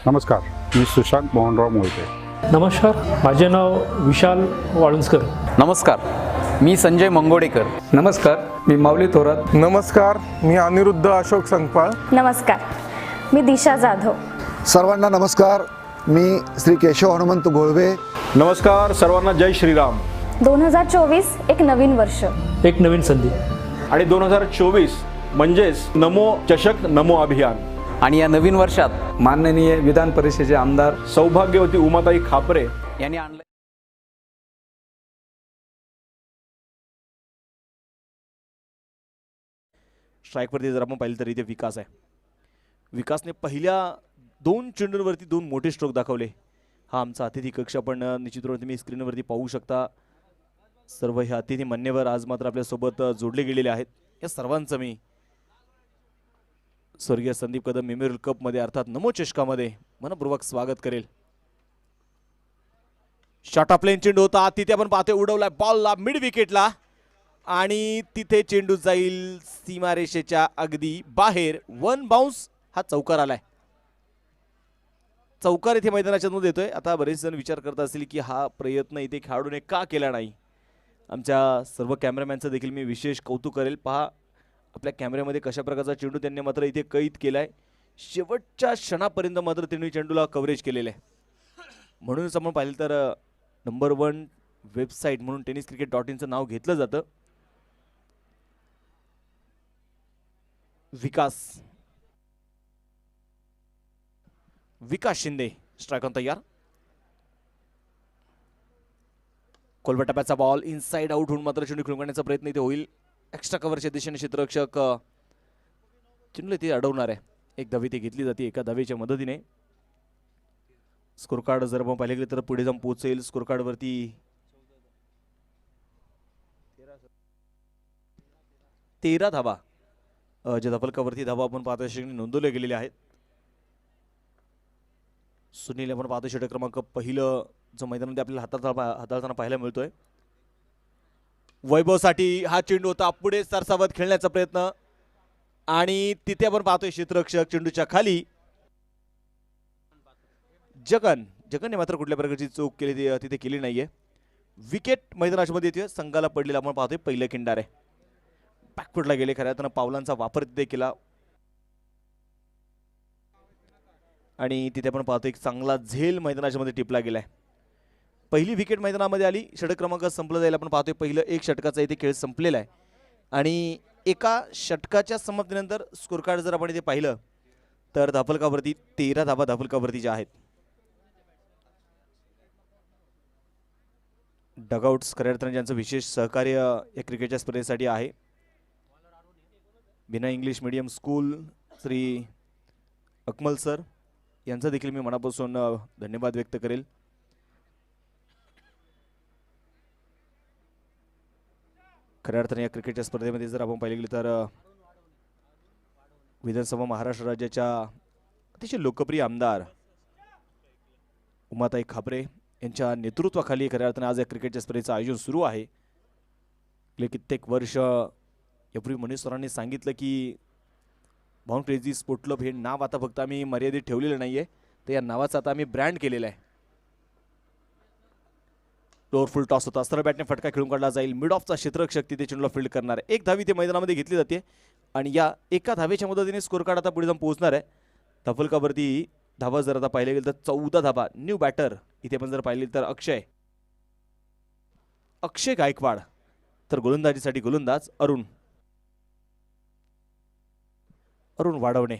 नमस्कार, मी सुशांत मोहनराव मोहिते. नमस्कार, माझे नाव विशाल वाळुंजकर. नमस्कार, मी संजय मंगोडेकर. नमस्कार, मी माऊली थोरात. नमस्कार, मी अनिरुद्ध अशोक संगपाळ. नमस्कार, मी दिशा जाधव. सर्वांना नमस्कार, मी श्री केशव हनुमंत गोळवे. नमस्कार सर्वांना, जय श्रीराम. 2024 एक नवीन वर्ष, एक नवीन संधी आणि 2024 म्हणजेच नमो चषक नमो अभियान. आणि या नवीन वर्षात माननीय विधान परिषदेचे आमदार सौभाग्यवती उमाताई खापरे यांनी आणलं स्ट्राईकवरती जर आपण पाहिलं तर इथे विकास आहे. विकासने पहिल्या 2 चेंडूंवरती 2 मोठे स्ट्रोक दाखवले. हा आमचा अतिथी कक्ष आपण निश्चितपणे तुम्ही स्क्रीनवरती पाहू शकता. सर्व हे अतिथी मान्यवर आज मात्र आपल्यासोबत जोडले गेलेले आहेत. या सर्वांचं मी स्वर्गीय संदीप कदम मेमोरियल कपमध्ये अर्थात नमो चषकामध्ये मनपूर्वक स्वागत करेल. शॉट ऑफ प्लेन चेंडू होता, तिथे आपण पाहतोय उडवलाय बॉलला मिड विकेटला आणि तिथे चेंडू जाईल सीमारेषेच्या अगदी बाहेर. 1 बाउन्स. हा चौकार आलाय. चौकार इथे मैदानाच्या मध्ये येतोय. आता बरेच जण विचार करत असतील की हा प्रयत्न इथे खेळाडूने का केला नाही. आमच्या सर्व कॅमेरामॅनचं देखील मी विशेष कौतुक करेल. पहा आपल्या कॅमेऱ्यामध्ये कशा प्रकारचा चेंडू त्यांनी मात्र इथे कैद केलाय. शेवटच्या क्षणापर्यंत मात्र त्यांनी चेंडूला कव्हरेज केलेलं आहे. म्हणूनच आपण पाहिलं तर नंबर 1 वेबसाईट म्हणून tenniscricket.inचं नाव घेतलं जातं. विकास शिंदे स्ट्राइक ऑन तयार. कोलबा टप्प्याचा बॉल इनसाइड आउट होऊन मात्र चेंडू खेळून काढण्याचा प्रयत्न इथे होईल. एक्स्ट्रा कव्हरच्या दिशेने क्षेत्ररक्षक चेंडू इथे अडवणार आहे. एक धाव इथे घेतली जाते एका धावेच्या मदतीने. स्कोर कार्ड जर आपण पाहिले गेले तर पुढे जाऊन पोहोचेल. स्कोर कार्ड वरती 13 धावा ज्या धावफलकावरती धावा आपण पाहतो नोंदवल्या गेलेल्या आहेत. सुनील आपण पाहतो षटक क्रमांक पहिलं जो मैदानामध्ये आपल्याला हाताळताना पाहायला मिळतोय. वैभवसाठी हा चेंडू होता, पुढे सरसावत खेळण्याचा प्रयत्न आणि तिथे आपण पाहतोय क्षेत्ररक्षक चेंडूच्या खाली. जगनने मात्र कुठल्या प्रकारची चूक केली तिथे केली नाहीये. विकेट मैदानाच्या मध्ये येते. संघाला पडलेला आपण पाहतोय पहिलं किंडार आहे. बॅकफुटला गेले, खऱ्या अर्थानं पावलांचा वापर तिथे केला आणि तिथे आपण पाहतोय एक चांगला झेल मैदानाच्या मध्ये टिपला गेलाय. पहिली विकेट मैदानामध्ये आली. षटक क्रमांक संपला जाईल. आपण पाहतोय पहिलं 1 षटकाचा इथे खेळ संपलेला आहे आणि एका षटकाच्या समाप्तीनंतर स्कोर कार्ड जर आपण इथे पाहिलं तर धावफलकावरती 13 धावा धावफलकावरती ज्या आहेत. डगआउट्स खऱ्या अर्थाने ज्यांचं विशेष सहकार्य या क्रिकेटच्या स्पर्धेसाठी आहे. बिना English medium school Shri Akmal sir यांचा देखील मी मनापासून धन्यवाद व्यक्त करेल. खऱ्या अर्थाने या क्रिकेटच्या स्पर्धेमध्ये जर आपण पाहिले गेले तर विधानसभा महाराष्ट्र राज्याच्या अतिशय लोकप्रिय आमदार उमाताई खापरे यांच्या नेतृत्वाखाली खऱ्या अर्थाने आज या क्रिकेटच्या स्पर्धेचं आयोजन सुरू आहे. गेले कित्येक वर्ष यापूर्वी मनीष सरांनी सांगितलं की बाउंड क्रेझी स्पोर्ट क्लब हे नाव आता फक्त आम्ही मर्यादित ठेवलेलं नाहीये, तर या नावाचा आता आम्ही ब्रँड केलेला आहे. फुल टॉस होता, सरळ बॅटने फटका खेळून काढला जाईल. मिड ऑफचा क्षेत्ररक्षक तिथे चेंडूला फील्ड करणार आहे. एक धावी ते मैदानामध्ये घेतली जाते आणि या एका धावेच्या मदतीने स्कोर कार्ड आता पुढे जाऊन पोहोचणार आहे. धावफलकावरती धावा जर आता पाहिले गेलं तर 14 धावा. न्यू बॅटर इथे पण जर पाहिले तर अक्षय गायकवाड, तर गोलंदाजीसाठी गोलंदाज अरुण वाढवणे.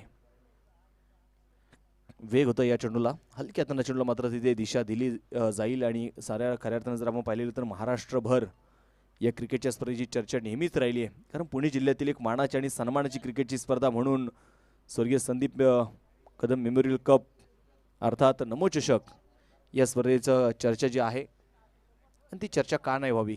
वेग होता या चेंडूला, हलक्या हाताने चेंडूला मात्र तिथे दिशा दिली जाईल आणि साऱ्या खऱ्या अर्थानं जर आपण पाहिलेलं तर महाराष्ट्रभर या क्रिकेटच्या स्पर्धेची चर्चा नेहमीच राहिली आहे. कारण पुणे जिल्ह्यातील एक मानाची आणि सन्मानाची क्रिकेटची स्पर्धा म्हणून स्वर्गीय संदीप कदम मेमोरियल कप अर्थात नमो चषक या स्पर्धेचं चर्चा जी आहे आणि ती चर्चा का नाही व्हावी.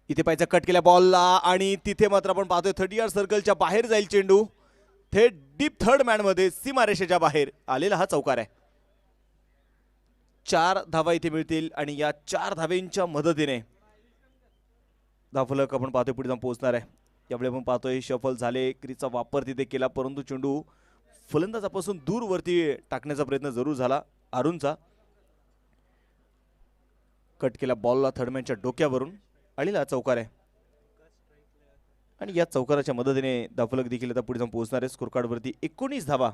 इथे पाहिजे कट केल्या बॉलला आणि तिथे मात्र आपण पाहतोय 30 यार्ड सर्कलच्या बाहेर जाईल चेंडू. थेट डीप थर्ड मॅन मध्ये सीमारेषेच्या बाहेर आलेला हा चौकार आहे. 4 धावा इथे मिळतील आणि या 4 धावेंच्या मदतीने धावफलक आपण पाहतोय पुढे जाऊन पोहोचणार आहे. यावेळी आपण पाहतोय शफल झाले, क्रीजचा वापर तिथे केला परंतु चेंडू फलंदाजापासून दूर वरती टाकण्याचा प्रयत्न जरूर झाला अरुणचा. कट केला बॉलला थर्डमॅनच्या डोक्यावरून. अलीला चौकार आहे आणि या चौकाराच्या मदतीने धावफलक देखील आता पुढे जाऊन पोहोचणार आहे. स्कोर कार्ड वरती 19 धावा.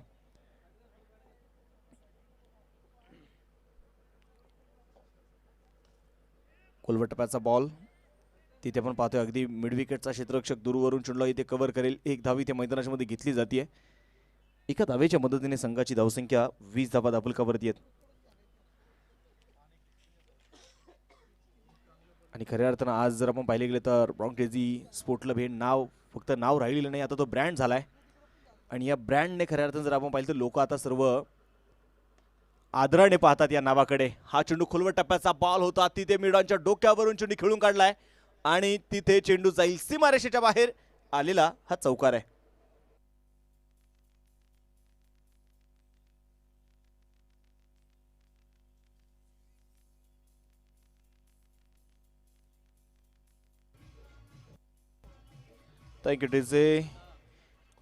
कोलवटप्याचा बॉल तिथे आपण पाहतोय अगदी मिड विकेटचा क्षेत्ररक्षक दूरवरून चेंडूला इथे कव्हर करेल. एक धाव इथे मैदानाच्या मध्ये घेतली जाते. एका धावेच्या मदतीने संघाची धावसंख्या 20 धावा धावफलकावरती आहेत. आणि खऱ्या अर्थानं आज जर आपण पाहिले गेले तर ब्राउन क्रेझी स्पोर्ट क्लब हे नाव फक्त नाव राहिलेलं नाही, आता तो ब्रँड झालाय. आणि या ब्रँडने खऱ्या अर्थानं जर आपण पाहिलं तर लोक आता सर्व आदराने पाहतात या नावाकडे. हा चेंडू खोलवर टप्प्याचा बॉल होता, तिथे मिडॉनच्या डोक्यावरून चेंडू खेळून काढलाय आणि तिथे चेंडू जाईल सीमारेषेच्या बाहेर. आलेला हा चौकार आहे. Thank you TJ.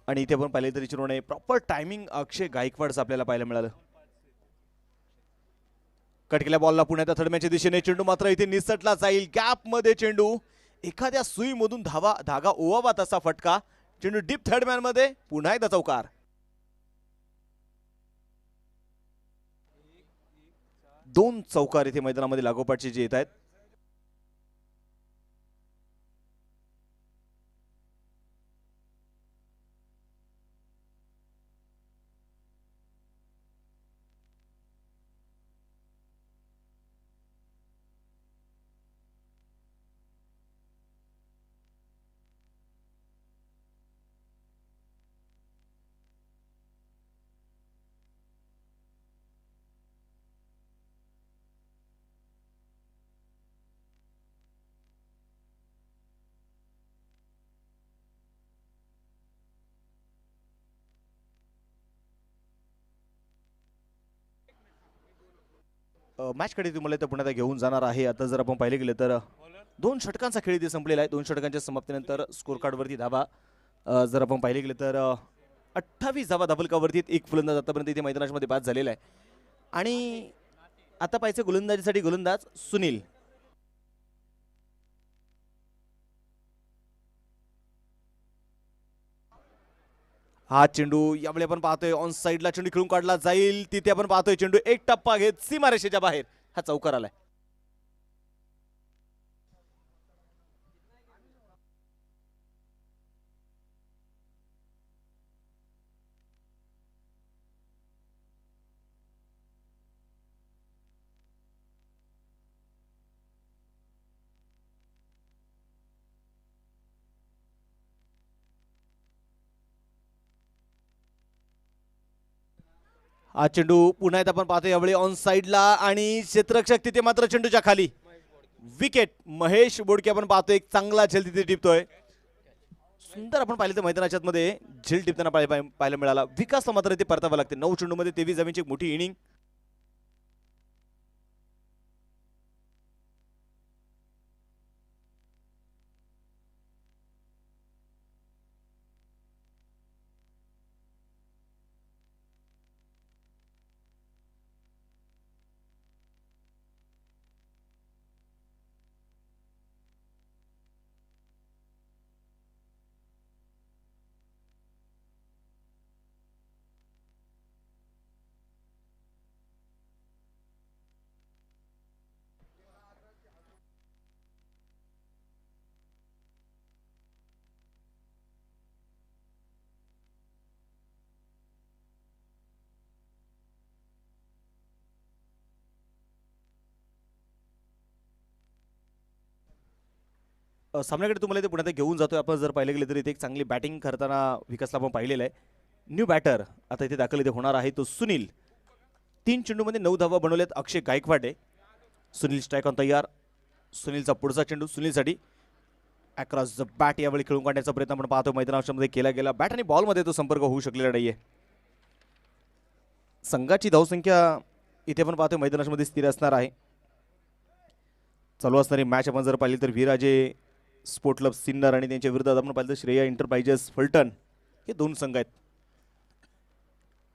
आणि इथे आपण पाहिले तरी चिरवणे प्रॉपर टायमिंग अक्षय गायकवाडचं आपल्याला पाहायला मिळालं. कट केल्या बॉलला पुण्याच्या थर्डमॅनच्या दिशेने चेंडू मात्र इथे निसटला जाईल. गॅप मध्ये चेंडू एखाद्या सुईमधून धागा ओवावा तसा फटका. चेंडू डीप थर्डमॅन मध्ये. पुन्हा एकदा चौकार. दोन चौकार इथे मैदानामध्ये लागोपाठचे जे येत आहेत. मॅचकडे तुम्हाला तर पुन्हा घेऊन जाणार आहे. आता जर आपण पाहिले गेले तर 2 षटकांचा खेळ इथे संपलेला आहे. 2 षटकांच्या समाप्तीनंतर स्कोर कार्डवरती धावा जर आपण पाहिले गेले तर 28 धावा धावफलकावरती. एक फलंदाज आतापर्यंत इथे मैदानामध्ये बाद झालेला आहे. आणि आता पाहिजे गोलंदाजीसाठी गोलंदाज सुनील. हा चेंडू यावेळी आपण पाहतोय ऑन साइडला चेंडू खेळून काढला जाईल. तिथे आपण पाहतोय चेंडू एक टप्पा घेत सीमारेषेच्या बाहेर. हा चौकार आलाय. हा चेंडू पुन्हा एकदा आपण पाहतोय यावेळी ऑन साइडला आणि क्षेत्ररक्षक तिथे मात्र चेंडूच्या खाली. विकेट. महेश बोडके आपण पाहतोय एक चांगला झेल तिथे टिपतोय. सुंदर आपण पाहिलं तर मैदानाच्या मध्ये झेल टिपताना पाहायला मिळाला. विकासला मात्र ते परतावं लागते. 9 चेंडूमध्ये 23 धावांची एक मोठी इनिंग. सामन्याकडे तुम्हाला इथे पुण्यात घेऊन जातोय. आपण जर पाहिले गेले तर इथे एक चांगली बॅटिंग करताना विकासला आपण पाहिलेलं आहे. न्यू बॅटर आता इथे दाखल इथे होणार आहे तो सुनील. 3 चेंडूमध्ये 9 धावा बनवल्यात अक्षय गायकवाड आहे. सुनील स्ट्राईक ऑन तयार. सुनीलचा पुढचा चेंडू सुनीलसाठी अक्रॉस द बॅट यावेळी खेळून काढण्याचा प्रयत्न आपण पाहतो मैदानामध्ये केला गेला. बॅट आणि बॉलमध्ये तो संपर्क होऊ शकलेला नाहीये. संघाची धावसंख्या इथे आपण पाहतोय मैदानामध्ये स्थिर असणार आहे. चालू असणारी मॅच आपण जर पाहिली तर विराजे स्पोर्ट क्लब सिन्नर आणि त्यांच्या विरुद्ध आपण पाहिलं तर श्रेया एंटरप्राइजेस फलटण हे 2 संघ आहेत.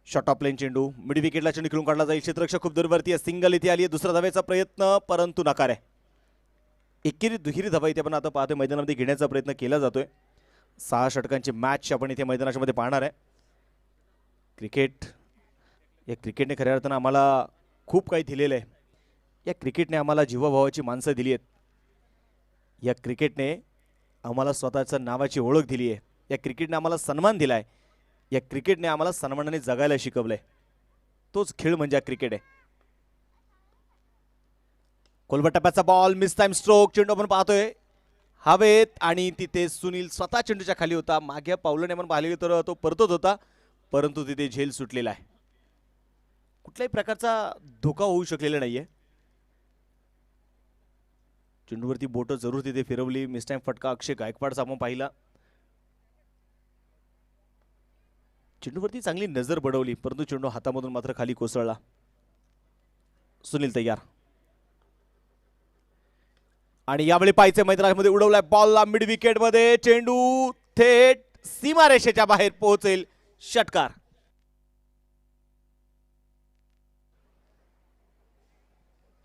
शॉट ऑफ प्लेन चेंडू मिड विकेटला चेंडू खेळून काढला जाईल. क्षेत्ररक्षक खूप दूरवरती आहे. सिंगल इथे आली आहे. दुसरा धावेचा प्रयत्न परंतु नकार आहे. एकेरी दुहेरी धावा इथे आपण आता पाहतोय मैदानामध्ये घेण्याचा प्रयत्न केला जातोय. 6 षटकांची मॅच आपण इथे मैदानाच्या मध्ये पाहणार आहे. या क्रिकेटने खऱ्या अर्थानं आम्हाला खूप काही दिलेलं आहे. या क्रिकेटने आम्हाला जीवाभावाची माणसं दिली आहेत. या क्रिकेटने आम्हाला स्वतःच्या नावाची ओळख दिली आहे. या क्रिकेटने आम्हाला सन्मान दिला आहे. या क्रिकेटने आम्हाला सन्मानाने जगायला शिकवलंय. तोच खेळ म्हणजे क्रिकेट आहे. कोलबट टप्प्याचा बॉल मिस टाइम स्ट्रोक. चेंडू आपण पाहतोय हवेत आणि तिथे सुनील स्वतः चेंडूच्या खाली होता. मागे पावलाने आपण पाहिले तर तो परतत होता परंतु तिथे झेल सुटलेला आहे. कुठल्याही प्रकारचा धोका होऊ शकलेला नाहीये. चेंडूवरती बोट जरूर तिथे फिरवली. मिस टाइम फटका अक्षय गायकवाडचा आपण पाहिला. चेंडूवरती चांगली नजर बडवली परंतु चेंडू हातामधून मात्र खाली कोसळला. सुनील तयार आणि यावेळी पायचे मैदानामध्ये उडवलाय बॉलला मिड विकेट मध्ये. चेंडू थेट सीमारेषेच्या बाहेर पोहोचेल. षटकार.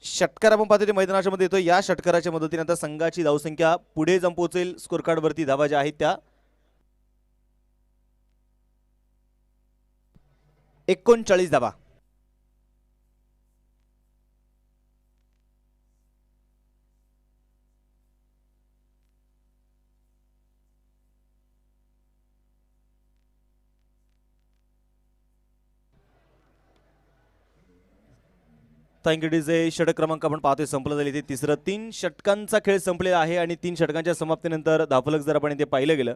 षटकार आपण पाहतो ते मैदानाच्या मध्ये येतो. या षटकाराच्या मदतीने आता संघाची धावसंख्या पुढे जाऊन पोहोचेल. स्कोर कार्ड वरती धावा ज्या आहेत त्या 39 धावा. Thank you DJ. षटक क्रमांक आपण पाहतोय संपलं झाले. इथे तिसरं 3 षटकांचा खेळ संपलेला आहे आणि 3 षटकांच्या समाप्तीनंतर धावफलक जर आपण इथे पाहिलं गेलं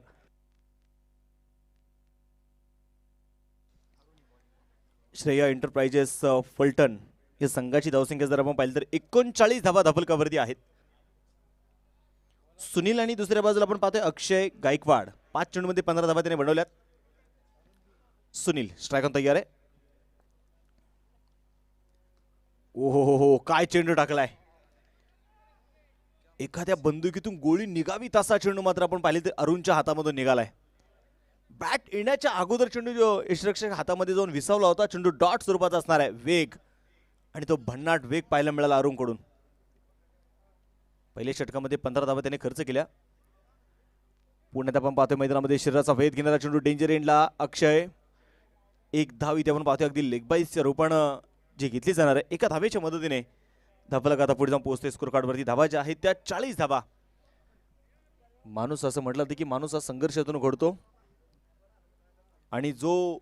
श्रेया एंटरप्राइजेस फलटण या संघाची धावसंख्या जर आपण पाहिली तर 39 धावा धावफलकावरती आहेत. सुनील आणि दुसऱ्या बाजूला आपण पाहतोय अक्षय गायकवाड 5 चेंडूमध्ये 15 धावा त्याने बनवल्यात. सुनील स्ट्रायकॉन तयार आहे. ओहो काय चेंडू टाकलाय. एखाद्या बंदुकीतून गोळी निघावी तसा चेंडू मात्र आपण पाहिले तर अरुणच्या हातामधून निघालाय. बॅट येण्याच्या अगोदर चेंडू यष्टिरक्षक हातामध्ये जाऊन विसावला होता. चेंडू डॉट स्वरूपाचा असणार आहे. वेग आणि तो भन्नाट वेग पाहायला मिळाला अरुणकडून. पहिल्या षटकामध्ये 15 धावा त्याने खर्च केल्या. पुण्यात आपण पाहतोय मैदानामध्ये शरीराचा वेध घेणारा चेंडू डेंजर एंडला. अक्षय एक धाव इथे आपण पाहतोय अगदी लेग बाईसच्या रूपानं जी घेतली जाणार आहे. एका धावेच्या मदतीने धावफलक आता पुढे जाऊन पोहोचते. स्कोर कार्ड वरती धावा ज्या आहेत त्या 40 धावा. माणूस असं म्हटलं होतं की माणूस हा संघर्षातून घडतो आणि जो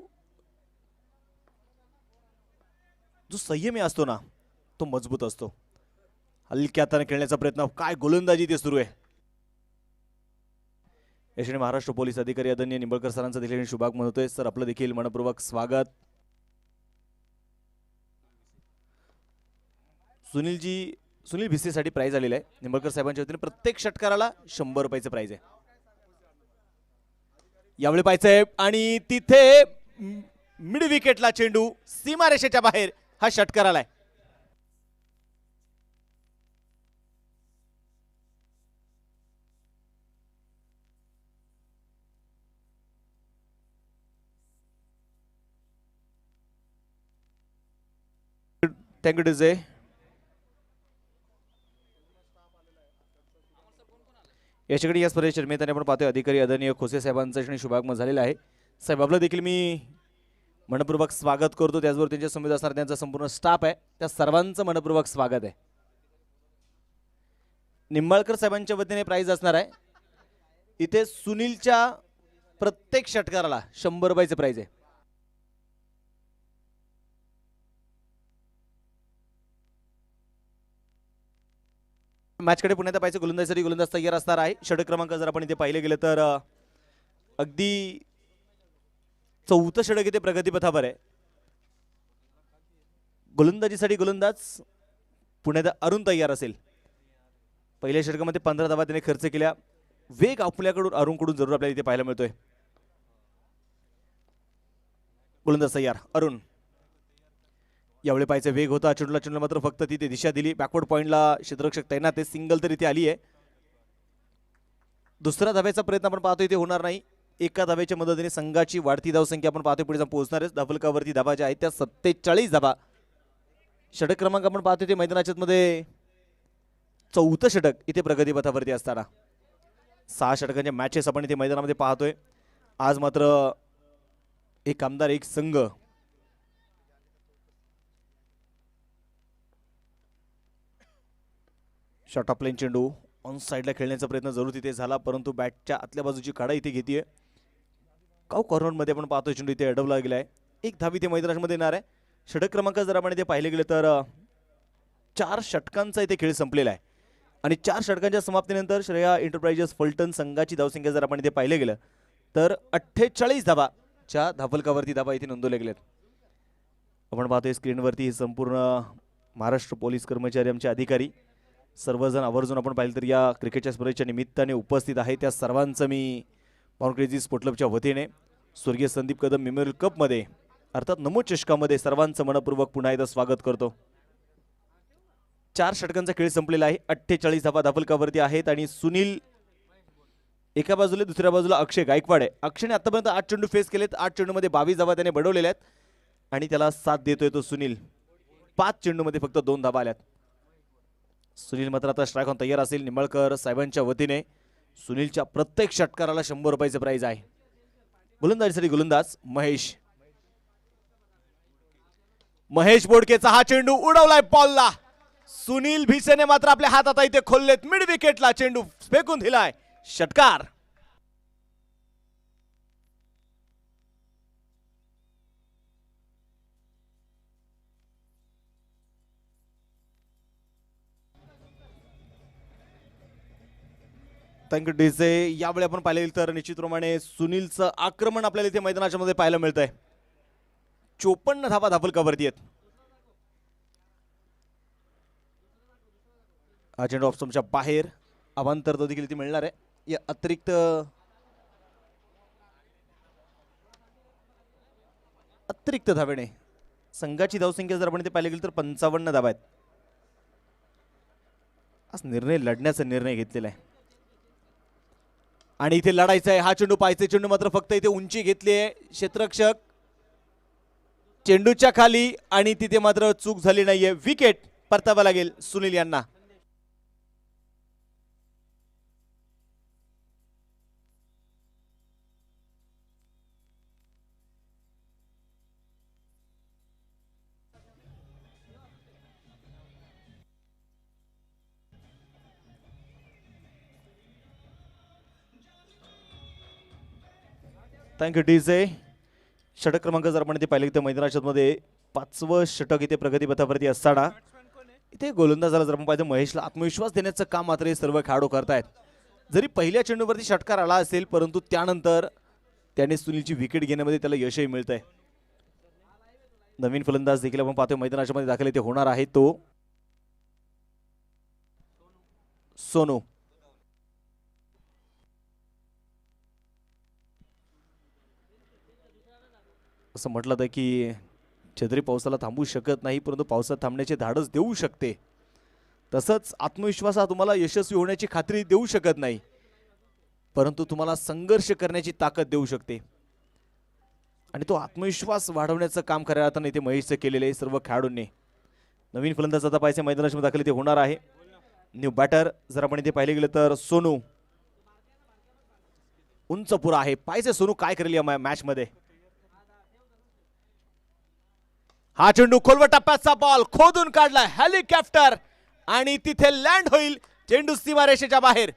संयमी असतो ना तो मजबूत असतो. हलक्या हाताने खेळण्याचा प्रयत्न. काय गोलंदाजी ते सुरू आहे. यशने महाराष्ट्र पोलीस अधिकारी आदरणीय निंबळकर सरांचं देखील शुभागमन होतोय. सर आपलं देखील मनपूर्वक स्वागत. सुनील भिसेसाठी प्राइज आलेलं आहे निंबळकर साहेबांच्या वतीने. प्रत्येक षटकाराला 100 रुपयाचं प्राइज आहे. यावेळी पाहायचंय आणि तिथे मिड विकेटला चेंडू सीमारेषेच्या बाहेर. हा षटकार आलाय. Thank you DJ. याच्याकडे या स्पर्धेच्या निमित्ताने आपण पाहतोय अधिकारी आदरणीय खोसे साहेबांचं शुभागमन झालेलं आहे. साहेब आपलं देखील मी मनपूर्वक स्वागत करतो. त्याचबरोबर त्यांच्या समोर असणारा त्यांचा संपूर्ण स्टाफ आहे त्या सर्वांचं मनपूर्वक स्वागत आहे. निंबाळकर साहेबांच्या वतीने प्राइज असणार आहे. इथे सुनीलच्या प्रत्येक षटकाराला 100 रुपयाचे प्राइज आहे. मॅचकडे पुण्यात पाहिजे. गोलंदाजीसाठी गोलंदाज तयार असणार आहे. षटक क्रमांक जर आपण इथे पाहिले गेले तर अगदी 4थं षटक इथे प्रगतीपथावर आहे. गोलंदाजीसाठी गोलंदाज पुण्यात अरुण तयार असेल. पहिल्या षटकामध्ये 15 धावा त्याने खर्च केल्या. वेग आपल्याकडून अरुणकडून जरूर आपल्याला इथे पाहायला मिळतोय. गोलंदाज तयार अरुण. यावेळी पाहायचा वेग होता. चेंडूला मात्र फक्त तिथे दिशा दिली. बॅकवर्ड पॉइंटला क्षेत्ररक्षक तैनात आहे. सिंगल तर इथे आली आहे. दुसरा धाब्याचा प्रयत्न आपण पाहतो इथे होणार नाही. एका धाब्याच्या मदतीने संघाची वाढती धावसंख्या आपण पाहतोय पुढे जाऊन पोहोचणार आहे. धावफलकावरती धाबा ज्या आहेत त्या 47 धाबा. षटक क्रमांक आपण पाहतोय ते मैदानाच्या मध्ये 4थं षटक इथे प्रगतीपथावरती असताना 6 षटकांच्या मॅचेस आपण इथे मैदानामध्ये पाहतोय. आज मात्र एक आमदार एक संघ शॉर्ट ऑफ लाईन चेंडू ऑन साईडला खेळण्याचा प्रयत्न जरूर तिथे झाला, परंतु बॅटच्या आतल्या बाजूची काढा इथे घेतीये. काऊ कॉर्नरमध्ये आपण पाहतोय चेंडू इथे अडवला गेलाय. एक धाव इथे मैदानामध्ये येणार आहे. षटक क्रमांक जर आपण इथे पाहिले गेले तर 4 षटकांचा इथे खेळ संपलेला आहे आणि 4 षटकांच्या समाप्तीनंतर श्रेया एंटरप्राइजेस फलटण संघाची धावसंख्या जर आपण इथे पाहिले गेलं तर 48 धाबाच्या धावफलकावरती धाबा इथे नोंदवल्या गेल्यात. आपण पाहतोय स्क्रीनवरती हे संपूर्ण महाराष्ट्र पोलीस कर्मचारी आमचे अधिकारी सर्वजण आवर्जून आपण पाहिलं तर या क्रिकेटच्या स्पर्धेच्या निमित्ताने उपस्थित आहे. त्या सर्वांचं मी पॉवर क्रेझी स्पोर्ट क्लबच्या वतीने स्वर्गीय संदीप कदम मेमोरियल कपमध्ये अर्थात नमो चषकामध्ये सर्वांचं मनपूर्वक पुन्हा एकदा स्वागत करतो. 4 षटकांचा खेळ संपलेला आहे. 48 धाबा धावफलकावरती आहेत आणि सुनील एका बाजूला दुसऱ्या बाजूला अक्षय गायकवाड आहे. अक्षयने आतापर्यंत 8 चेंडू फेस केलेत. 8 चेंडूमध्ये 22 धाबा त्याने बडवलेल्या आहेत आणि त्याला साथ देतोय तो सुनील. 5 चेंडूमध्ये फक्त 2 धाबा आल्यात. सुनील मात्र आता स्ट्राईक ऑन तयार असेल. निंबाळकर साहेबांच्या वतीने सुनीलच्या प्रत्येक षटकाराला 100 रुपयाचे प्राइज आहे. गोलंदाजीसाठी गोलंदाज महेश बोडकेचा हा चेंडू उडवलाय बॉलला. सुनील भिसेने मात्र आपल्या हात आता इथे खोललेत. मिड विकेटला चेंडू फेकून दिलाय. षटकार. Thank you DJ. यावेळी आपण पाहिले तर निश्चितप्रमाणे सुनीलचं आक्रमण आपल्याला इथे मैदानाच्या मध्ये पाहायला मिळतंय. 54 धाबा धावफलकावरती आहेत. हा चेंडू ऑफ स्टंपच्या बाहेर अवांतर तो देखील इथे मिळणार आहे. या अतिरिक्त धावेने संघाची धावसंख्या जर आपण इथे पाहिले गेली तर 55 धाबा आहेत. आज निर्णय लढण्याचा निर्णय घेतलेला आहे आणि इथे लढायचं आहे. हा चेंडू पाहायचा. चेंडू मात्र फक्त इथे उंची घेतली आहे. क्षेत्ररक्षक चेंडूच्या खाली आणि तिथे मात्र चूक झाली नाहीये. विकेट परतावा लागेल सुनील यांना. Thank you DJ. षटक क्रमांक जर आपण इथे पाहिले तर मैदानाच्या मध्ये 5वं षटक इथे प्रगतीपथावरती असताना इथे गोलंदाजाला जर आपण पाहिजे महेशला आत्मविश्वास देण्याचं काम मात्र हे सर्व खेळाडू करतायत. जरी पहिल्या चेंडूवरती षटकार आला असेल परंतु त्यानंतर त्याने सुनीलची विकेट घेण्यामध्ये त्याला यशही मिळतंय. नवीन फलंदाज देखील आपण पाहतोय मैदानाच्या मध्ये दाखल इथे होणार आहे तो सोनू. असं म्हटलं तर की छत्री पावसाला थांबवू शकत नाही परंतु पावसात थांबण्याचे धाडस देऊ शकते. तसंच आत्मविश्वास हा तुम्हाला यशस्वी होण्याची खात्री देऊ शकत नाही परंतु तुम्हाला संघर्ष करण्याची ताकद देऊ शकते आणि तो आत्मविश्वास वाढवण्याचं काम खऱ्या अर्थाने इथे महेशचं केलेलं आहे सर्व खेळाडूंनी. नवीन फलंदाज आता पाहिजे मैदानाच्या दाखल इथे होणार आहे. न्यू बॅटर जर आपण इथे पाहिले गेलं तर सोनू. उंच पुरा आहे. पाहिजे सोनू काय करेल या मॅच मध्ये. हा चेंडू खोलवर टप्प्याचा बॉल खोदून काढला हेलिकॉप्टर आणि तिथे लँड होईल. चेंडू सीमारेषेच्या बाहेर.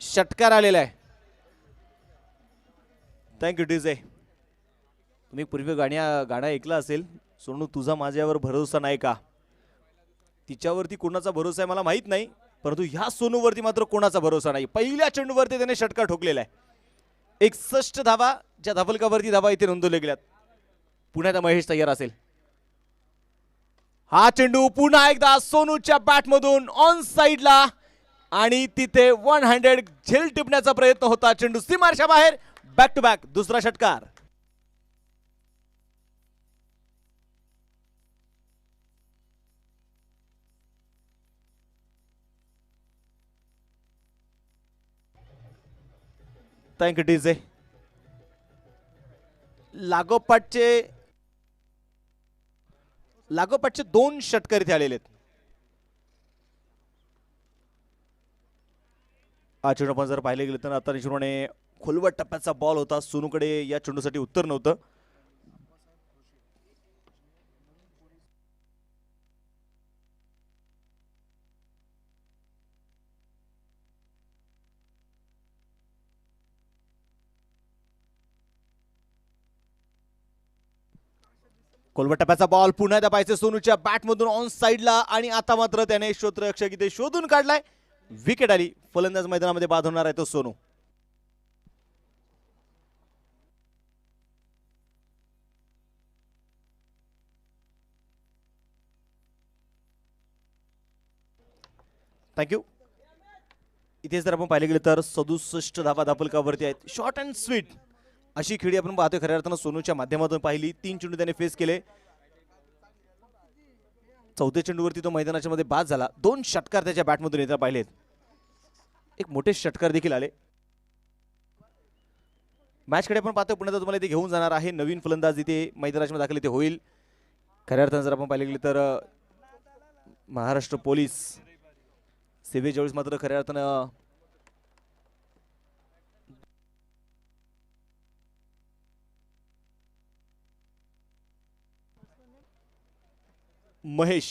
षटकार आलेला आहे. Thank you DJ. तुम्ही पूर्वी गाणं ऐकलं असेल सोनू तुझा माझ्यावर भरोसा नाही का. तिच्यावरती कोणाचा भरोसा आहे मला माहित नाही परंतु ह्या सोनूवरती मात्र कोणाचा भरोसा नाही. पहिल्या चेंडूवरती त्याने षटकार ठोकलेला आहे. 61 धावा ज्या धावफलकावरती धावा इथे नोंदवल्या गेल्यात. पुण्यात महेश तयार असेल. हा चेंडू पुन्हा एकदा सोनूच्या बॅटमधून ऑन साइडला आणि तिथे 100 झेल टिपण्याचा प्रयत्न होता. चेंडू सीमारेषेच्या बाहेर. बॅक टू बॅक दुसरा षटकार. थँक इट इज ए लागोपाठचे 2 षटकार इथे आलेले आहेत. हा चेंडू आपण जर पाहिले गेले तर आता निश्चितपणे खोलवट टप्प्याचा बॉल होता. सोनूकडे या चेंडूसाठी उत्तर नव्हतं. खोलवट टप्प्याचा बॉल पुन्हा एकदा पाहिजे सोनूच्या बॅटमधून ऑन साइडला आणि आता मात्र त्याने क्षेत्ररक्षक इथे शोधून काढलाय. विकेट आली. फलंदाज मैदानामध्ये बाद होणार आहे तो सोनू. थँक्यू. इथे जर आपण पाहिले गेले तर 67 धावा धापलकावरती आहेत. शॉर्ट अँड स्वीट अशी खेळी आपण पाहतोय. खऱ्या अर्थानं सोनूच्या माध्यमातून पाहिली. 3 चेंडू त्याने फेस केले. 4थ्या चेंडूवरती तो मैदानाच्या मध्ये बाद झाला. 2 षटकार त्याच्या बॅटमधून येता पाहिलेत. एक मोठे षटकार देखील आले. मॅचकडे आपण पाहतोय पुन्हा तुम्हाला इथे घेऊन जाणार आहे. नवीन फलंदाज इथे मैदानाच्या मध्ये दाखल इथे होईल. खऱ्या अर्थानं जर आपण पाहिले गेले तर महाराष्ट्र पोलीस सेवेच्या मात्र खऱ्या अर्थानं महेश,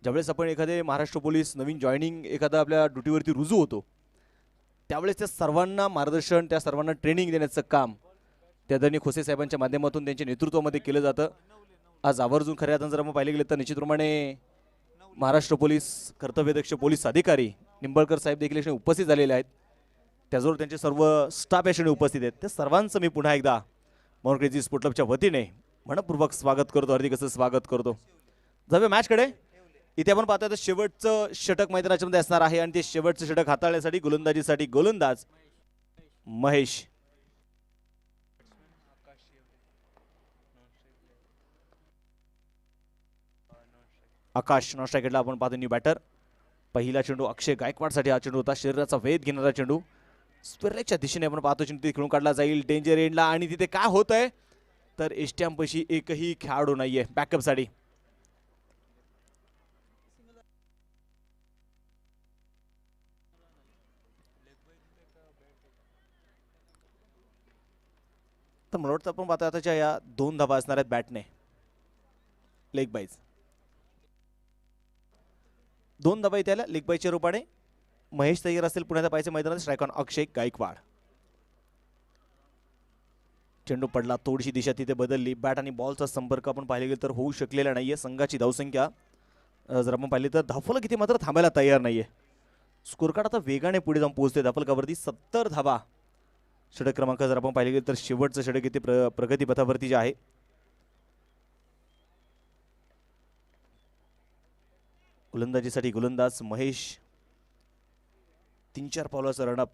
ज्यावेळेस आपण एखादे महाराष्ट्र पोलीस नवीन जॉईनिंग एखादा आपल्या ड्युटीवरती रुजू होतो त्यावेळेस त्या सर्वांना मार्गदर्शन, त्या सर्वांना ट्रेनिंग देण्याचं काम त्या आदरणीय खोसे साहेबांच्या माध्यमातून त्यांच्या नेतृत्वामध्ये केलं जातं. आज आवर्जून खऱ्या अर्थानं जर आपण पाहिले गेले तर निश्चितप्रमाणे महाराष्ट्र पोलीस कर्तव्यदक्ष पोलीस अधिकारी निंबाळकर साहेब देखील उपस्थित झालेले आहेत. त्याचबरोबर त्यांचे सर्व स्टाफ याक्षणी उपस्थित आहेत. त्या सर्वांचं मी पुन्हा एकदा मॉर्निंग क्रेझी स्पोर्ट क्लबच्या वतीने मनपूर्वक स्वागत करतो. हार्दिक असं स्वागत करतो. जाऊया मॅचकडे. इथे आपण पाहतोय तर शेवटचं षटक मैदानाच्या मध्ये असणार आहे आणि ते शेवटचं षटक हाताळण्यासाठी गोलंदाजीसाठी गोलंदाज महेश. आकाश नॉन स्ट्रायकरला आपण पाहतो न्यू बॅटर. पहिला चेंडू अक्षय गायकवाडसाठी हा चेंडू होता. शरीराचा वेध घेणारा चेंडू स्क्वेअरलेगच्या दिशेने आपण पाहतो. चेंडू खेळून काढला जाईल डेंजर एंडला आणि तिथे काय होत आहे तर एस्टॅम्पशी एकही खेळाडू नाहीये बॅकअपसाठी. तर मला वाटतं आपण पाहतो आताच्या या 2 धावा असणार आहेत बॅटने. लेग बाईज 2 धावा इथे आल्या लेग बाईच्या रूपाने. महेश तयार असेल पुण्याच्या पाहिजे मैदानात. स्ट्राईक ऑन अक्षय गायकवाड. चेंडू पडला. थोडीशी दिशा तिथे बदलली. बॅट आणि बॉलचा संपर्क आपण पाहिले गेले तर होऊ शकलेला नाहीये. संघाची धावसंख्या जर आपण पाहिली तर धावफलक इथे मात्र थांबायला तयार नाहीये. स्कोर कार्ड आता वेगाने पुढे जाऊन पोहोचते. धावफलकावरती 70 धावा. षटक क्रमांक जर आपण पाहिले गेले तर शेवटचं षटक इथे प्रगतीपथावरती जे आहे. गोलंदाजीसाठी गोलंदाज महेश. 3-4 पावलाचं रनअप.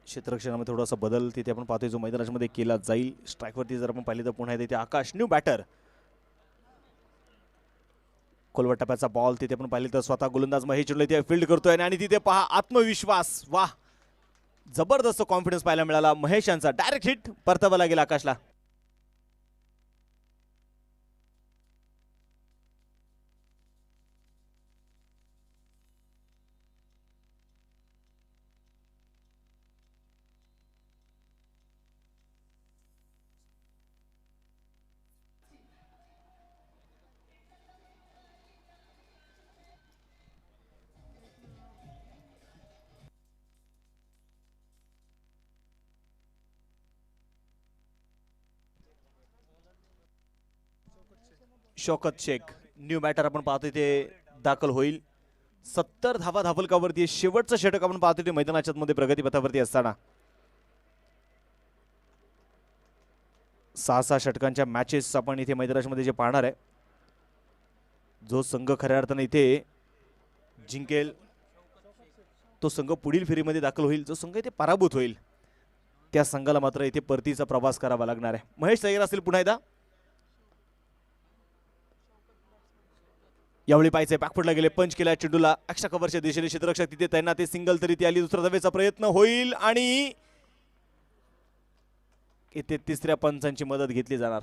क्षेत्ररक्षणामध्ये थोडासा बदल तिथे आपण पाहतोय जो मैदानाच्या मध्ये केला जाईल. स्ट्राईकवरती जर आपण पाहिले तर पुन्हा तिथे आकाश न्यू बॅटर. खोलवट टप्प्याचा बॉल तिथे आपण पाहिले तर स्वतः गोलंदाज महेश चेंडू इथे फील्ड करतोय आणि तिथे पहा आत्मविश्वास. वाह, जबरदस्त कॉन्फिडन्स पाहायला मिळाला महेश यांचा. डायरेक्ट हिट परतावा गेला आकाशला. शौकत शेख न्यू बॅटर आपण पाहतो इथे दाखल होईल. 70 धावा धावफलकावरती. शेवटचं षटक आपण पाहतो ते मैदानाच्या मध्ये प्रगतीपथावरती असताना 6 षटकांच्या मॅचेस आपण इथे मैदानाच्या मध्ये जे पाहणार आहे. जो संघ खऱ्या अर्थाने इथे जिंकेल तो संघ पुढील फेरीमध्ये दाखल होईल. जो संघ इथे पराभूत होईल त्या संघाला मात्र इथे परतीचा प्रवास करावा लागणार आहे. महेश तयार असेल पुन्हा एकदा. यावेळी पाहिजे बॅकफुटला गेले, पंच केला चेंडूला एक्स्ट्रा कव्हरच्या दिशेने क्षेत्ररक्षक तिथे तैनात आहे. सिंगल तरी ती आली, दुसरा धावेचा प्रयत्न होईल आणि इथे तिसऱ्या पंचांची मदत घेतली जाणार.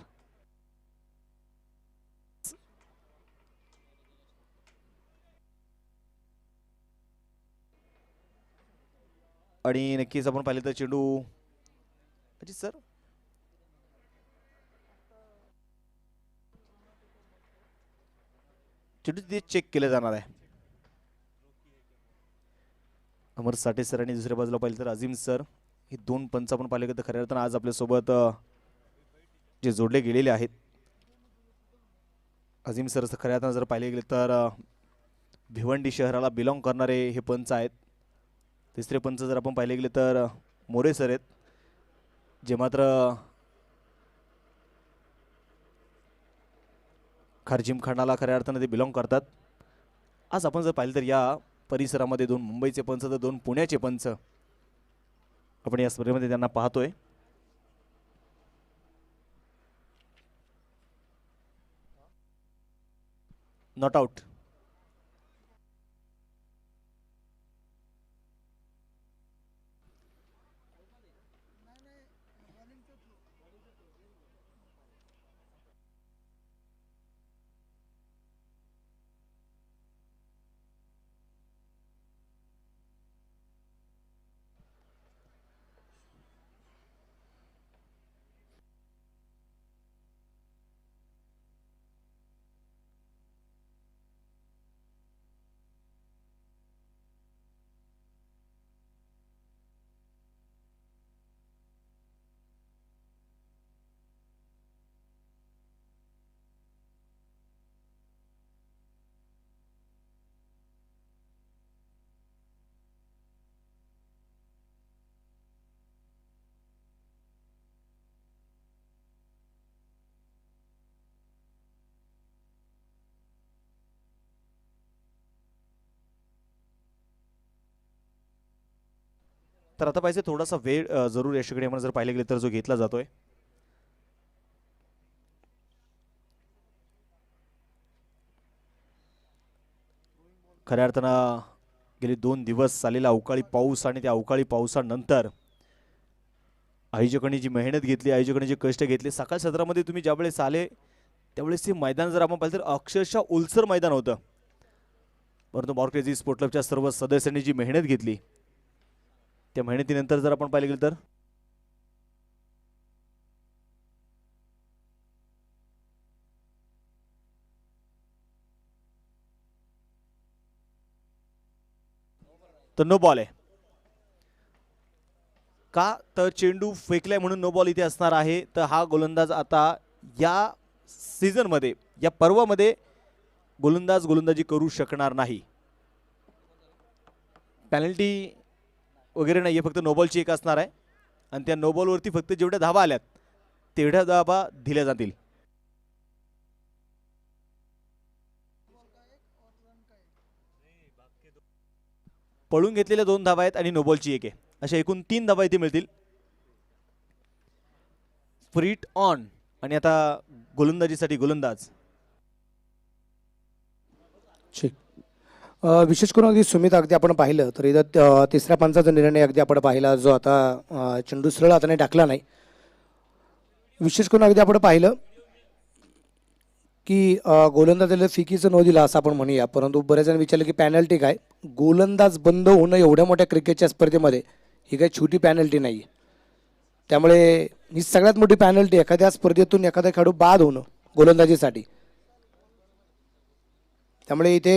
आणि नक्कीच आपण पाहिलं तर चेंडू अजित सर चेंडू तिथे चेक केले जाणार आहे. अमर साठे सर आणि दुसऱ्या बाजूला पाहिलं तर अजिम सर, हे दोन पंच आपण पाहिले तर खऱ्या अर्थानं आज आपल्यासोबत जे जोडले गेलेले आहेत. अजिम सर खऱ्या अर्थानं जर पाहिले गेले तर भिवंडी शहराला बिलॉंग करणारे हे पंच आहेत. तिसरे पंच जर आपण पाहिले गेले तर मोरे सर आहेत, जे मात्र खारजिमखानाला खऱ्या अर्थानं ते बिलॉंग करतात. आज आपण जर पाहिलं तर या परिसरामध्ये दोन मुंबईचे पंच तर दोन पुण्याचे पंच आपण या स्पर्धेमध्ये त्यांना पाहतोय. Not out. तर आता पाहिजे थोडासा वेळ जरूर यशकडे म्हणून जर पाहिले गेले तर जो घेतला जातोय. खऱ्या अर्थानं गेले 2 दिवस झालेला अवकाळी पाऊस आणि त्या अवकाळी पावसानंतर आयोजकांनी जी मेहनत घेतली, आयोजकांनी जे कष्ट घेतले, सकाळ सत्रामध्ये तुम्ही ज्यावेळेस आले त्यावेळेस हे मैदान जर आपण पाहिलं तर अक्षरशः उलसर मैदान होतं. परंतु मॉर्क्रेजी स्पोर्ट क्लबच्या सर्व सदस्यांनी जी मेहनत घेतली त्या मेहनतीनंतर जर आपण पाहिले गेलं तर नो बॉल आहे. का तर चेंडू फेकलाय म्हणून नो बॉल इथे असणार आहे. तर हा गोलंदाज आता या सीझनमध्ये या पर्वामध्ये गोलंदाजी करू शकणार नाही. पेनल्टी वगैरे नाही आहे, फक्त नोबॉलची एक असणार आहे आणि त्या नोबॉलवरती फक्त जेवढ्या धावा आल्यात तेवढ्या धावा दिल्या जातील. पळून घेतलेल्या 2 धावा आहेत आणि नोबॉलची एक आहे, अशा एकूण 3 धावा इथे मिळतील. फ्रीट ऑन आणि आता गोलंदाजीसाठी गोलंदाज विशेष करून अगदी सुमित अगदी आपण पाहिलं तर इथं तिसऱ्या पंचाचा निर्णय अगदी आपण पाहिला, जो आता चेंडू सरळ हाताने टाकला नाही. विशेष करून अगदी आपण पाहिलं की गोलंदाजाला फिकीचं नो दिला असं आपण म्हणूया, परंतु बरेच जण विचारलं की पॅनल्टी काय. गोलंदाज बंद होणं एवढ्या मोठ्या क्रिकेटच्या स्पर्धेमध्ये ही काही छोटी पॅनल्टी नाही. त्यामुळे ही सगळ्यात मोठी पॅनल्टी एखाद्या स्पर्धेतून एखादा खेळाडू बाद होणं गोलंदाजीसाठी. त्यामुळे इथे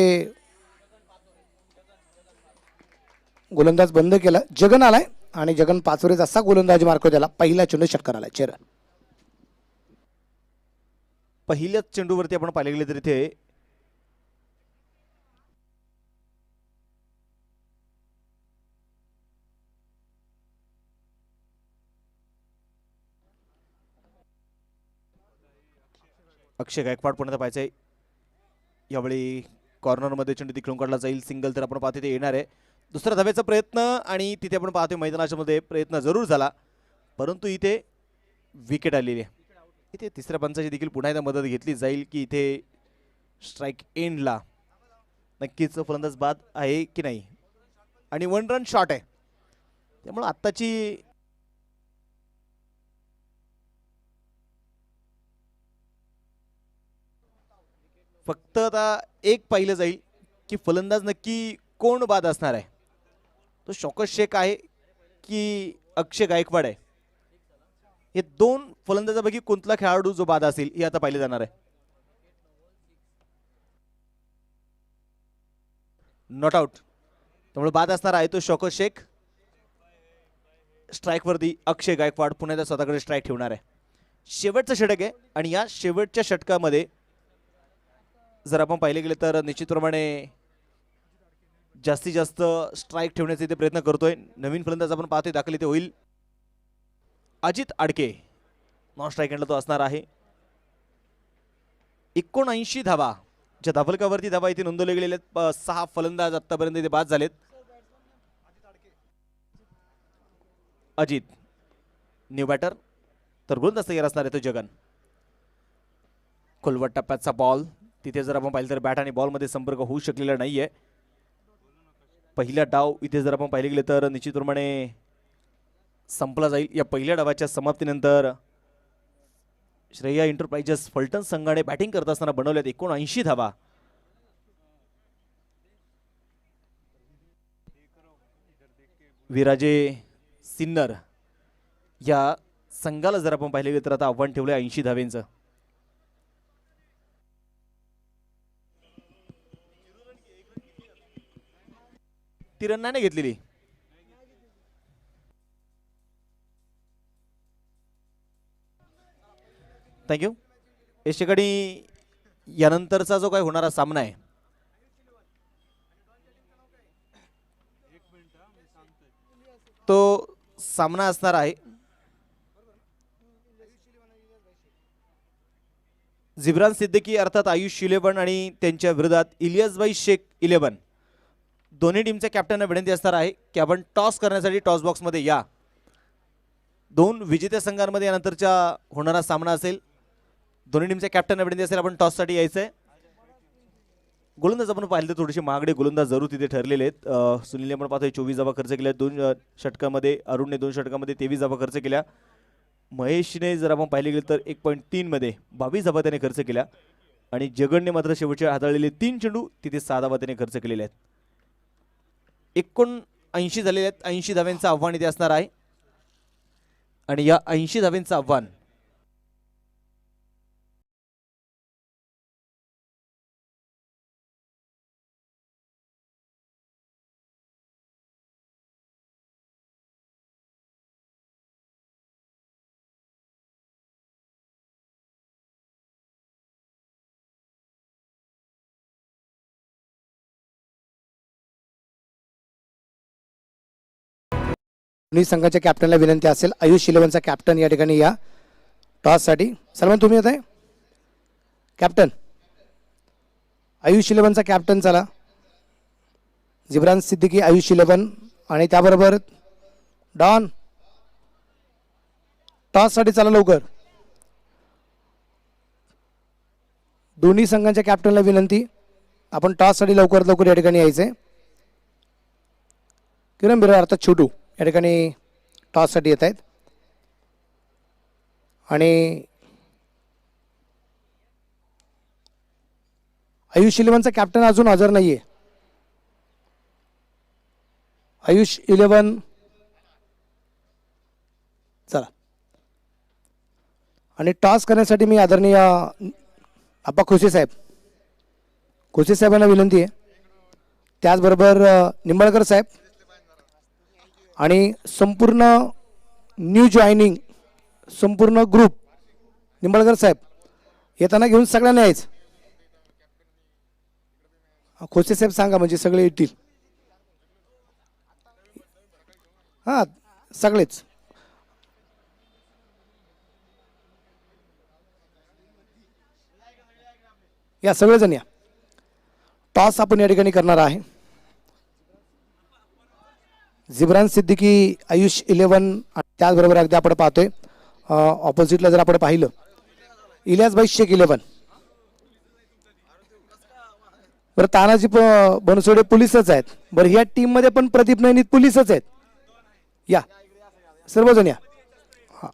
गोलंदाज बंद केला, जगन आलाय आणि जगन पाचोरेच असा गोलंदाज मार्क त्याला पहिला चेंडू षटकार आला. चेर पहिल्याच चेंडूवरती आपण पाहिले गेले तर इथे अक्षय गायकवाड पर्यंत पाहायचंय. यावेळी कॉर्नरमध्ये चेंडू तिकडून काढला जाईल. सिंगल तर आपण पाहतो ते येणार आहे. दुसरा धाब्याचा प्रयत्न आणि तिथे आपण पाहतोय मैदानाच्या मध्ये प्रयत्न जरूर झाला, परंतु इथे विकेट आलेली आहे. इथे तिसऱ्या पंचाची देखील पुन्हा एकदा मदत घेतली जाईल की इथे स्ट्राइक एंडला नक्कीच फलंदाज बाद आहे की नाही, आणि 1 रन शॉट आहे. त्यामुळे आत्ताची फक्त आता एक पाहिलं जाईल की फलंदाज नक्की कोण बाद असणार आहे. तो शौकत शेख आहे की अक्षय गायकवाड आहे. हे 2 फलंदाजापैकी कोणता खेळाडू जो बाद असेल हे आता पाहिले जाणार आहे. नॉट आउट, त्यामुळे बाद असणार आहे तो शौकत शेख. स्ट्राईकवरती अक्षय गायकवाड पुन्हा एकदा स्वतःकडे स्ट्राईक ठेवणार आहे. शेवटचं षटक आहे आणि या शेवटच्या षटकामध्ये जर आपण पाहिले गेले तर निश्चितप्रमाणे जास्तीत जास्त स्ट्राईक ठेवण्याचा इथे प्रयत्न करतोय. नवीन फलंदाज आपण पाहतोय दाखल इथे होईल अजित आडके. नॉन स्ट्राईक एंडला तो असणार आहे. 79 धावा, ज्या धावलकावरती धावा इथे नोंदवले गेलेले आहेत. 6 फलंदाज आतापर्यंत इथे बाद झालेत. अजित न्यू बॅटर, तर गोलंदाज तयार असणार आहे तो जगन. खोलवट टप्प्याचा बॉल, तिथे जर आपण पाहिलं तर बॅट आणि बॉलमध्ये संपर्क होऊ शकलेला नाहीये. पहिला डाव इथे जर आपण पाहिले गेले तर निश्चितप्रमाणे संपला जाईल. या पहिल्या डावाच्या समाप्तीनंतर श्रेया एंटरप्राइजेस फलटण संघाने बॅटिंग करत असताना बनवल्यात 79 धावा. विराजे सिन्नर या संघाला जर आपण पाहिले गेले तर आता आव्हान ठेवलंय 80 धावेंचं. ती रन नाही घेतलेली. थँक्यू. या ठिकाणी यानंतरचा जो काही होणारा सामना आहे तो सामना असणार आहे जिब्रान सिद्दीकी अर्थात आयुष 11 आणि त्यांच्या विरोधात इलियासभाई शेख 11. दोन्ही टीमच्या कॅप्टनना विनंती असणार आहे की आपण टॉस करण्यासाठी टॉस बॉक्समध्ये या. 2 विजेत्या संघांमध्ये यानंतरचा होणारा सामना असेल. दोन्ही टीमच्या कॅप्टनना विनंती असेल आपण टॉससाठी यायचं आहे. गोलंदाज आपण पाहिलं तर थोडेसे महागडे गोलंदाज जरूर तिथे ठरलेले आहेत. सुनीलने आपण पाहतोय 24 धावा खर्च केल्या 2 षटकामध्ये. अरुणने 2 षटकामध्ये 23 धावा खर्च केल्या. महेशने जर आपण पाहिले गेले तर 1.3 मध्ये 22 धावा त्याने खर्च केल्या. आणि जगनने मात्र शेवटचे हाताळलेले 3 चेंडू तिथे 6 धावा त्याने खर्च केलेले आहेत. 79 झालेले आहेत. 80 धाव्यांचं आव्हान इथे असणार आहे. आणि या 80 धाव्यांचं आव्हान दोन्ही संघाच्या कॅप्टनला विनंती असेल. आयुष 11चा कॅप्टन या ठिकाणी या टॉससाठी. सलमान तुम्ही येत आहे कॅप्टन. आयुष 11चा कॅप्टन चला. जिब्रान सिद्दीकी आयुष 11 आणि त्याबरोबर डॉन टॉससाठी चला लवकर. दोन्ही संघांच्या कॅप्टनला विनंती आपण टॉससाठी लवकरात लवकर या ठिकाणी यायचे. किरण बिरार अर्थात छोटू या ठिकाणी टॉससाठी येत आहेत. आणि आयुष 11चा कॅप्टन अजून हजर नाहीये. आयुष 11 चला. आणि टॉस करण्यासाठी मी आदरणीय आप्पा खोसे साहेबांना विनंती आहे. त्याचबरोबर निंबाळकर साहेब आणि संपूर्ण न्यू जॉईनिंग संपूर्ण ग्रुप निंबाळकर साहेब येताना घेऊन सगळ्यांना यायचं. खोसे साहेब सांगा म्हणजे सगळे येतील. हां सगळेच. या सगळेजण या. टॉस आपण या ठिकाणी करणार आहे. जिब्रान सिद्दीकी आयुष 11 त्याचबरोबर अगदी आपण पाहतोय ऑपोजिटला जर आपण पाहिलं इलियासभाई शेख 11 बरं तानाजी बनसोडे पोलीसच आहेत. बरं ह्या टीममध्ये पण प्रदीप नैनित पोलीसच आहेत. या सर्वजण या. हा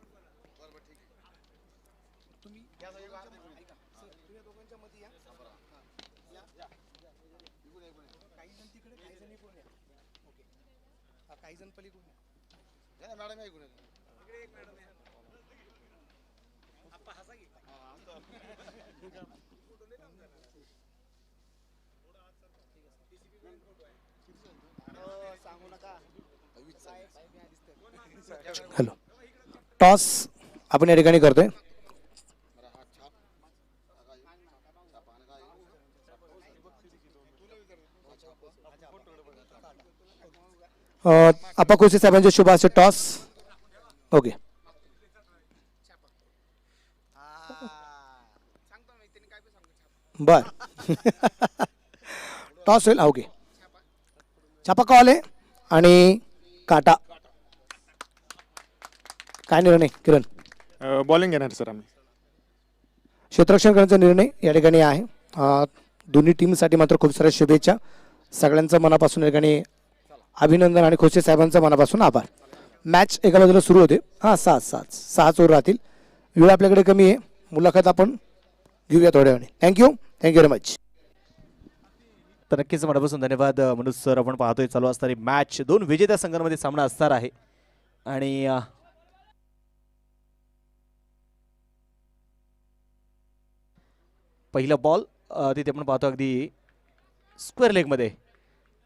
हॅलो, टॉस आपण या ठिकाणी करतोय. आपा कोसे साहेबांचे शुभ असे टॉस. ओके, बर टॉस होईल. ओके, छापा कॉल आहे आणि काटा. काय निर्णय किरण? बॉलिंग घेणार सर आम्ही. क्षेत्ररक्षण करण्याचा निर्णय या ठिकाणी आहे. दोन्ही टीमसाठी मात्र खूप साऱ्या शुभेच्छा. सगळ्यांचं मनापासून या ठिकाणी अभिनंदन आणि खोसे साहेबांचं मनापासून आभार. मॅच एका बाजूला सुरू होते. हां, 6 ओव्हर राहतील. वेळ आपल्याकडे कमी आहे. मुलाखत आपण घेऊया थोड्या वेळाने. Thank you very much. तर नक्कीच मनापासून धन्यवाद मनोज सर. आपण पाहतोय चालू असणारी मॅच 2 विजेत्या संघांमध्ये सामना असणार आहे. आणि पहिला बॉल तिथे आपण पाहतो अगदी स्क्वेअर लेगमध्ये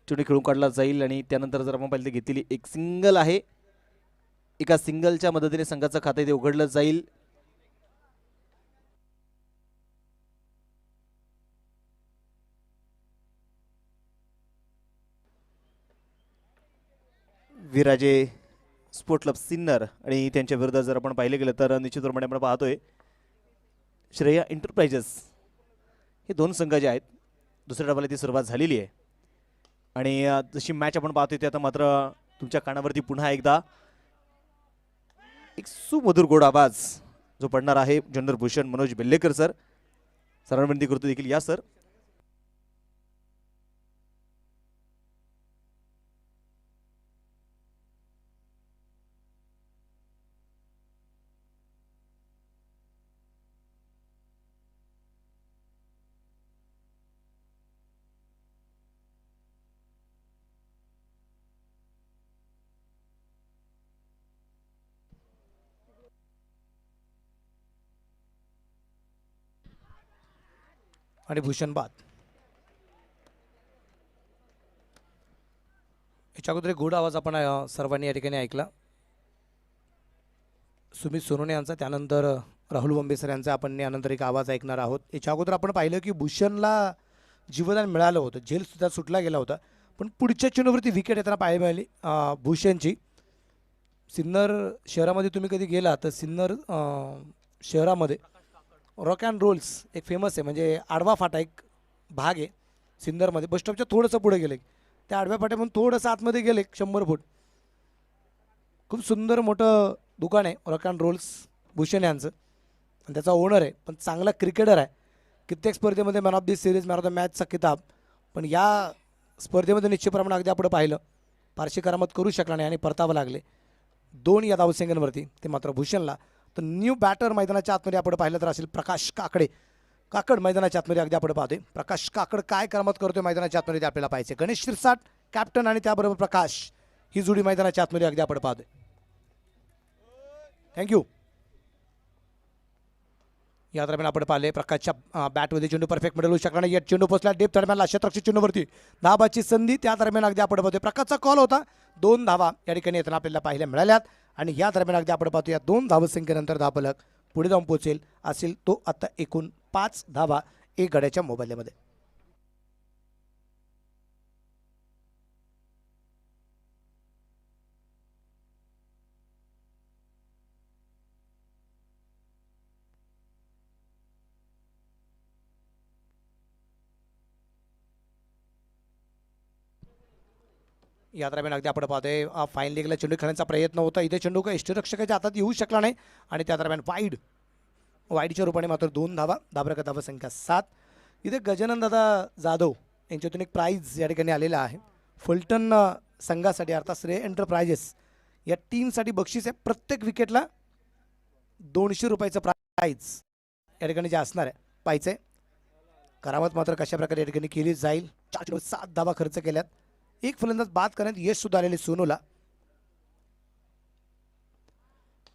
चेंडू खेळून काढला जाईल. आणि त्यानंतर जर आपण पाहिलं घेतलेली एक सिंगल आहे. एका सिंगलच्या मदतीने संघाचं खातं इथे उघडलं जाईल. विराजे स्पोर्ट क्लब सिन्नर आणि त्यांच्या विरुद्ध जर आपण पाहिलं गेलं तर निश्चितप्रमाणे आपण पाहतोय श्रेया एंटरप्राइजेस. हे 2 संघ जे आहेत दुसऱ्या डबाला ती सुरुवात झालेली आहे. आणि जशी मॅच आपण पाहतोय ते आता मात्र तुमच्या कानावरती पुन्हा एकदा एक सुमधुर गोड आवाज जो पडणार आहे जनरल भूषण मनोज बेल्लेकर सर. सरांना विनंती करतो देखील या सर. आणि भूषण बाद. याच्या अगोदर एक गोड आवाज आपण सर्वांनी या ठिकाणी ऐकला. सुमित सोनोने यांचा, त्यानंतर राहुल बंबेसर यांचा आपण यानंतर एक आवाज ऐकणार आहोत. याच्या अगोदर आपण पाहिलं की भूषणला जीवदान मिळालं होतं. झेलसुद्धा सुटला गेला होता. पण पुढच्या चेंडूवरती विकेट येताना पाहायला मिळाली भूषणची. सिन्नर शहरामध्ये तुम्ही कधी गेला तर सिन्नर शहरामध्ये रॉक अँड रोल्स एक फेमस आहे. म्हणजे आडवा फाटा एक भाग आहे सिन्नरमध्ये. बस स्टॉपच्या थोडंसं पुढे गेले त्या आडव्या फाट्यामधून थोडंसं आतमध्ये गेले 100 फूट. खूप सुंदर मोठं दुकान आहे रॉक अँड रोल्स भूषण यांचं. आणि त्याचा ओनर आहे. पण चांगला क्रिकेटर आहे. कित्येक स्पर्धेमध्ये man of the series, man of the मॅचचा किताब. पण या स्पर्धेमध्ये निश्चितप्रमाणे अगदी आपण पाहिलं फारशी करामत करू शकला नाही आणि परतावं लागले 2 या धावसंख्यांवरती. ते मात्र भूषणला. तर न्यू बॅटर मैदानाच्या आतमध्ये आपण पाहिलं तर असेल प्रकाश काकड मैदानाच्या आतमध्ये अगदी आपण पाहतोय. प्रकाश काकड काय करामत करतोय मैदानाच्या आतमध्ये ते आपल्याला पाहायचे. गणेश शिरसाट कॅप्टन आणि त्याबरोबर प्रकाश ही जोडी मैदानाच्या आतमध्ये अगदी आपण पाहतोय. थँक्यू. या दरम्यान आपण पाहिले प्रकाशच्या बॅटमध्ये चेंडू परफेक्ट मिळवू शकला नाही. या चेंडू पोचला डेप दरम्यान क्षेत्ररक्षक चेंडूवरती धाबाची संधी. त्या दरम्यान अगदी आपण पाहतोय प्रकाशचा कॉल होता. 2 धावा या ठिकाणी येताना आपल्याला पाहायला मिळाल्यात. आणि या दरम्यान अगदी आपण पाहतो या 2 धावसंख्येनंतर धावफलक पुढे जाऊन पोहोचेल असेल तो आता एकूण 5 धावा 1 गड्याच्या मोबाईलमध्ये. या दरम्यान अगदी आपण पाहतोय फाईन लेगला चेंडू खेळण्याचा प्रयत्न होता. इथे चेंडू का यष्टिरक्षकाच्या हातात येऊ शकला नाही. आणि त्या दरम्यान वाईडच्या रूपाने मात्र 2 धावा. धाबरका धावा संख्या 7. इथे गजानन दादा जाधव यांच्यातून एक प्राईज या ठिकाणी आलेला आहे. फलटण संघासाठी अर्थात श्रेय एंटरप्राइजेस या टीमसाठी बक्षीस आहे. प्रत्येक विकेटला 200 रुपयाचं प्राईज या ठिकाणी जे असणार आहे पाहायचं आहे. करामत मात्र कशा प्रकारे या ठिकाणी केली जाईल. 7 धावा खर्च केल्यात. एक फलंदाज बाद करण्यात यश सुद्धा आलेले सोनूला.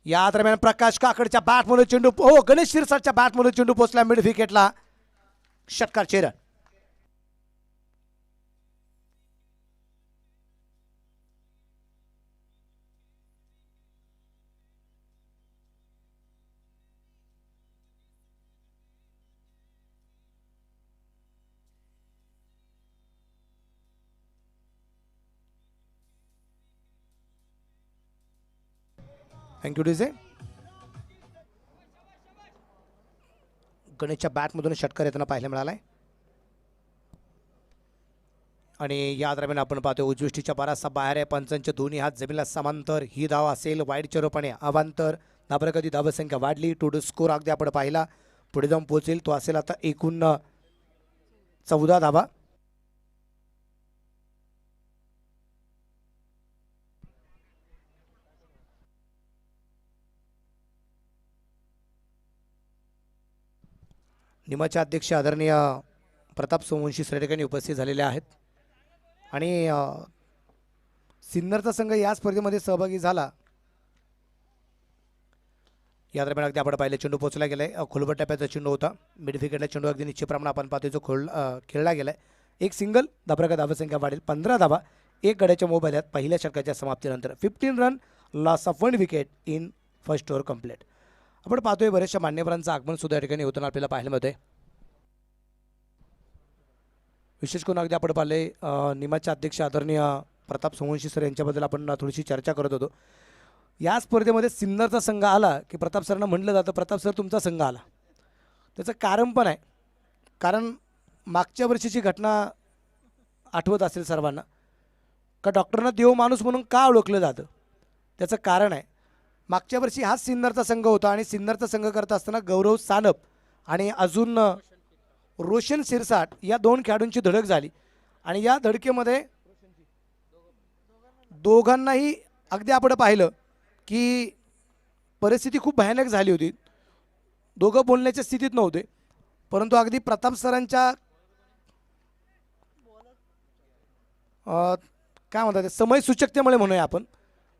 या दरम्यान प्रकाश काकडच्या बॅटमधून चेंडू गणेश शिरसाटच्या बॅटमधून चेंडू पोहोचला मिड विकेटला. षटकार चेरन. Thank you DJ. गणेशच्या बॅटमधून षटकार येताना पाहायला मिळालाय. आणि या दरम्यान आपण पाहतोय उजविष्टीच्या बराचसा बाहेर आहे. पंचांचे दोन्ही हात जमिनीला समांतर. ही धाव असेल वाईडच्या रूपाने अवांतर. धाबा कधी धावसंख्या वाढली. टू स्कोर अगदी आपण पाहिला पुढे जाऊन पोहोचेल तो असेल आता एकूण 14 धाबा. निमाचे अध्यक्ष आदरणीय प्रताप सोमवंशी सर ठिकाणी उपस्थित झालेले आहेत. आणि सिन्नरचा संघ या स्पर्धेमध्ये सहभागी झाला. या दरम्यान अगदी आपण पाहिले चेंडू पोचला गेलाय. खोलबट टप्प्याचा चेंडू होता. मिड विकेटला चेंडू अगदी निश्चितप्रमाणे आपण पाहतोय जो खेळला गेलाय. एक सिंगल धाबा धावसंख्या वाढेल. 15 धाबा 1 गड्याच्या मोबाईलात पहिल्या षटकाच्या समाप्तीनंतर. 15 run loss of 1 wicket in first over complete. आपण पाहतोय बऱ्याचशा मान्यवरांचं आगमन सुद्धा या ठिकाणी होताना आपल्याला पाहायला मिळतंय. विशेष करून अगदी आपण पाहिले निमाचे अध्यक्ष आदरणीय प्रताप सोमवंशी सर यांच्याबद्दल आपण थोडीशी चर्चा करत होतो. या स्पर्धेमध्ये सिन्नरचा संघ आला की प्रताप सरांना म्हटलं जातं प्रताप सर तुमचा संघ आला. त्याचं कारण पण आहे. कारण मागच्या वर्षीची घटना आठवत असेल सर्वांना का डॉक्टरांना देव माणूस म्हणून का ओळखलं जातं. त्याचं कारण आहे मागच्या वर्षी हाच सिन्नरचा संघ होता आणि सिन्नरचा संघ करत असताना गौरव सानप आणि अजून रोशन शिरसाट या 2 खेळाडूंची धडक झाली. आणि या धडकेमध्ये दोघांनाही अगदी आपण पाहिलं की परिस्थिती खूप भयानक झाली होती. दोघं बोलण्याच्या स्थितीत नव्हते. परंतु अगदी प्रताप सरांच्या काय म्हणतात ते समय सूचकतेमुळे म्हणूया आपण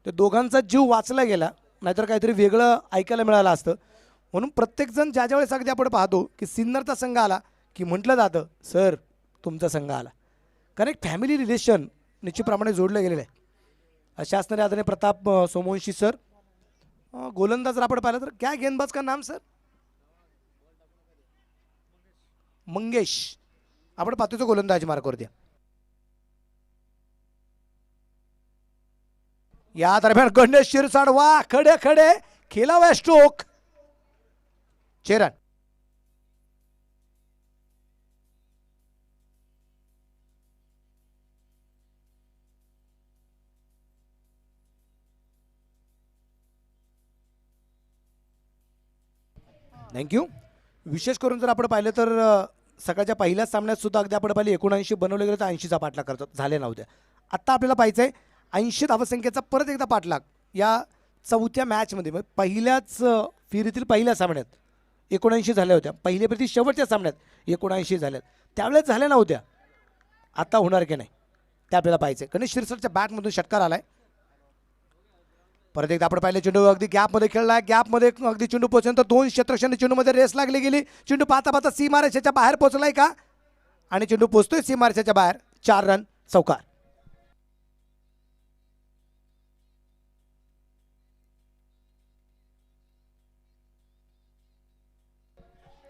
ते दोघांचा जीव वाचला गेला. नाहीतर काहीतरी वेगळं ऐकायला मिळालं असतं. म्हणून प्रत्येकजण ज्या ज्यावेळेस अगदी आपण पाहतो की सिन्नरचा संघ आला की म्हटलं जातं सर तुमचा संघ आला. कारण एक फॅमिली रिलेशन निश्चितप्रमाणे जोडलं गेलेलं आहे. अशा असणारे आदरणीय प्रताप सोमवंशी सर. गोलंदाज जर आपण पाहिलं तर क्या गेंदबाज का नाम सर मंगेश. आपण पाहतो गोलंदाज मार्कवर द्या. या दरम्यान गणेश शिरसाट वा खडे खडे खेळावा स्ट्रोक. चेरन. थँक्यू. विशेष करून जर आपण पाहिलं तर सकाळच्या पहिल्याच सामन्यात सुद्धा अगदी आपण पाहिले 79 बनवले गेले तर 80चा पाठलाग करतात झाले नव्हते. आत्ता आपल्याला पाहायचं आहे 80 धावसंख्येचा परत एकदा पाठलाग या 4थ्या मॅचमध्ये. मग पहिल्याच फेरीतील पहिल्या सामन्यात 79 झाल्या होत्या. पहिल्या फेरीतील शेवटच्या सामन्यात 79 झाल्यात. त्यावेळेस झाल्या नव्हत्या. आता होणार की नाही ते आपल्याला पाहायचं आहे. गणेश शिरसाटच्या बॅटमधून षटकार आलाय. परत एकदा आपण पाहिले चेंडू अगदी गॅपमध्ये खेळला. गॅपमध्ये अगदी चेंडू पोहोचल्यानंतर 2 क्षेत्रक्षणी चेंडूमध्ये रेस लागली गेली. चेंडू पाहता पाहता सीमारेषेच्या बाहेर पोहोचलाय का आणि चेंडू पोहोचतोय सीमारेषेच्या बाहेर. 4 रन चौकार.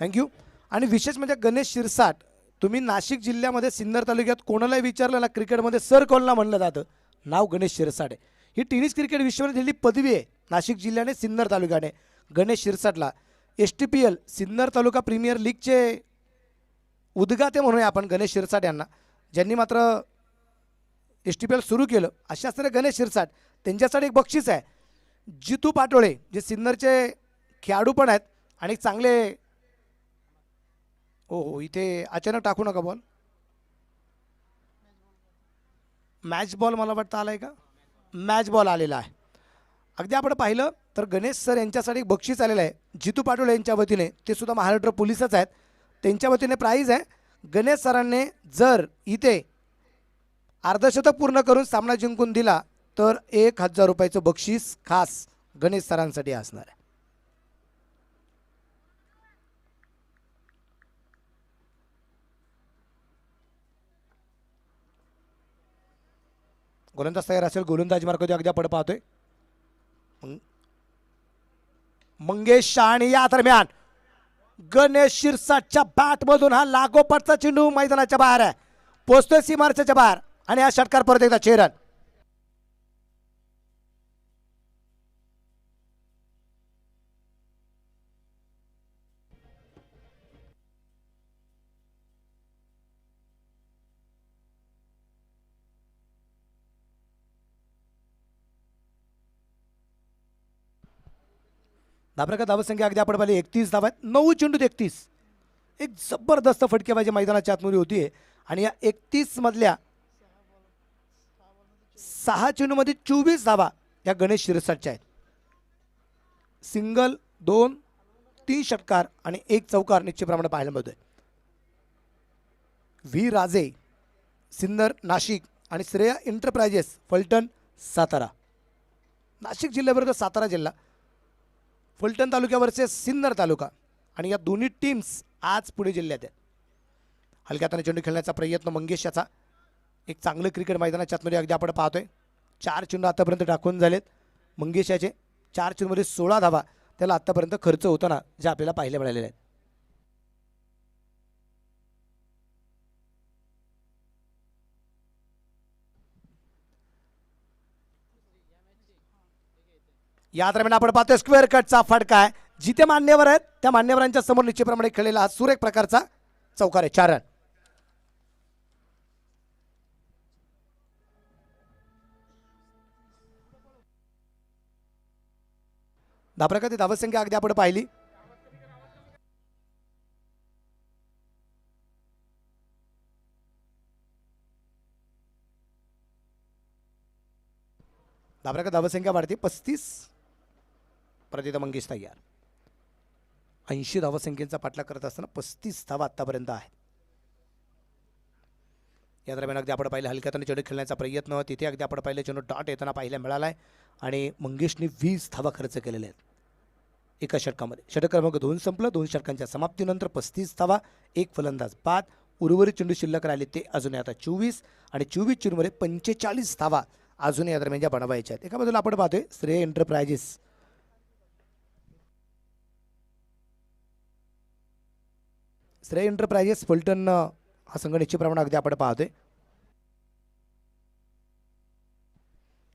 थँक्यू. आणि विशेष म्हणजे गणेश शिरसाट तुम्ही नाशिक जिल्ह्यामध्ये सिन्नर तालुक्यात कोणालाही विचारलं ना क्रिकेटमध्ये सर कोणाला म्हणलं जातं नाव गणेश शिरसाट आहे. ही टेनिस क्रिकेट विश्वात दिलेली पदवी आहे नाशिक जिल्ह्याने सिन्नर तालुक्याने. गणेश शिरसाटला STPL सिन्नर तालुका प्रीमियर लीगचे उद्गाते म्हणूया आपण गणेश शिरसाट यांना. ज्यांनी मात्र STPL सुरू केलं अशा असणारे गणेश शिरसाट त्यांच्यासाठी एक बक्षीस आहे. जितू पाटोळे जे सिन्नरचे खेळाडू पण आहेत आणि चांगले. हो इथे अचानक टाकू नका बॉल. मॅच बॉल मला वाटतं आला आहे का, मॅच बॉल आलेला आहे. अगदी आपण पाहिलं तर गणेश सर यांच्यासाठी एक बक्षीस आलेलं आहे जितू पाटोळे यांच्या वतीने, ते सुद्धा महाराष्ट्र पोलीसच आहेत, त्यांच्या वतीने प्राईज आहे. गणेश सरांनी जर इथे अर्धशतक पूर्ण करून सामना जिंकून दिला तर 1000 रुपयाचं बक्षीस खास गणेश सरांसाठी असणार आहे. गोलंदाज तयार असेल, गोलंदाज मार्ग अगदी आपण पाहतोय मंगेश आणि या दरम्यान गणेश शिरसाटच्या बॅटमधून हा लागोपाठचा चेंडू मैदानाच्या बाहेर आहे, पोचतोय सीमारेषेच्या बाहेर आणि हा षटकार परत एकदा चेरन. धाब्याका धावसंख्या अगदी आपण पाहिली 31 धावा आहेत, 9 चेंडूत 31. एक जबरदस्त फटकेबाजी मैदानाच्या आतमध्ये होतीये आणि या 31 मधल्या 6 चेंडूमध्ये 24 धावा या गणेश शिरसाटच्या आहेत. सिंगल, 2, 3 षटकार आणि 1 चौकार निश्चितप्रमाणे पाहायला मिळतोय. व्ही राजे सिन्नर नाशिक आणि श्रेया एंटरप्राइजेस फलटण सातारा. नाशिक जिल्ह्याबरोबर सातारा जिल्हा, फलटण तालुक्यावरचे सिन्नर तालुका आणि या दोन्ही टीम्स आज पुणे जिल्ह्यात आहेत. हलक्या हाताने चेंडू खेळण्याचा प्रयत्न मंगेश याचा. एक चांगलं क्रिकेट मैदानाच्या आतमध्ये अगदी आपण पाहतोय. 4 चेंडू आतापर्यंत टाकून झालेत मंगेश याचे. 4 चेंडूमध्ये 16 धावा त्याला आतापर्यंत खर्च होताना जे आपल्याला पाहायला मिळालेले आहेत. या दरम्यान आपण पाहतोय स्क्वेअर कटचा फटका आहे. जिथे मान्यवर आहेत त्या मान्यवरांच्या समोर निश्चितप्रमाणे खेळलेला हा सुरेख प्रकारचा चौकार आहे. 4 रन. धाप्रकाती धावसंख्या अगदी आपण पाहिली. धाब्याका धावसंख्या वाढते 35. प्रतीत मंगेश तयार. 80 धावसंख्येचा पाठलाग करत असताना 35 धावा आतापर्यंत आहेत. या दरम्यान अगदी आपण पाहिलं हलक्या हाताने चेंडू खेळण्याचा प्रयत्न, तिथे अगदी आपण पाहिलं चेंडू डॉट येताना पाहायला मिळालाय आणि मंगेशने 20 धावा खर्च केलेले आहेत एका षटकामध्ये. षटक क्रमांक 2 संपलं. 2 षटकांच्या समाप्तीनंतर 35 धावा, 1 फलंदाज बाद. उर्वरित चेंडू शिल्लक राहिले ते अजूनही आता 24 आणि 24 चेंडूमध्ये 45 धावा अजूनही या दरम्यान ज्या बनवायच्या आहेत. एका बाजूला आपण पाहतोय श्रेय एंटरप्राइजेस, श्रेय एंटरप्राइजेस फलटण हा संघ निश्चितप्रमाणे अगदी आपण पाहतोय.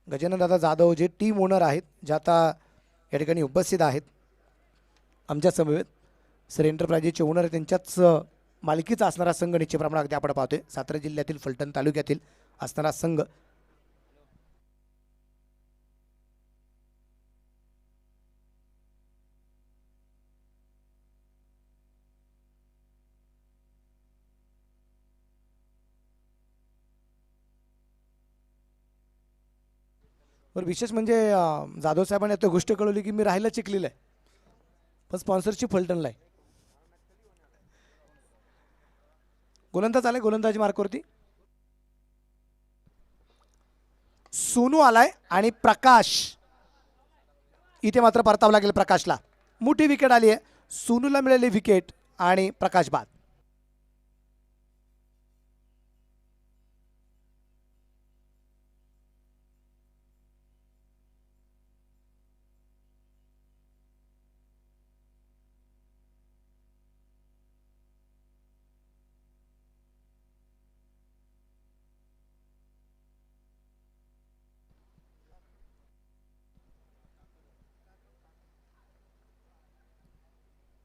गजानन दादा जाधव जे टीम ओनर आहेत, जे आता या ठिकाणी उपस्थित आहेत आमच्या समवेत. श्रेय एंटरप्राइजेसचे ओनर त्यांच्याच मालकीचा असणारा संघ निश्चितप्रमाणे अगदी आपण पाहतोय. सातारा जिल्ह्यातील फलटण तालुक्यातील असणारा संघ. और विशेष म्हणजे जाधव साहेबांनी आता गोष्ट कळवली की मी राहायला चिखलीला आहे पण स्पॉन्सरशिप फलटणला आहे. गोलंदाज आलाय, गोलंदाजी मार्कवरती सोनू आलाय आणि प्रकाश इथे मात्र परतावं लागेल प्रकाशला. मोठी विकेट आली आहे, सोनूला मिळाली विकेट आणि प्रकाश बाद.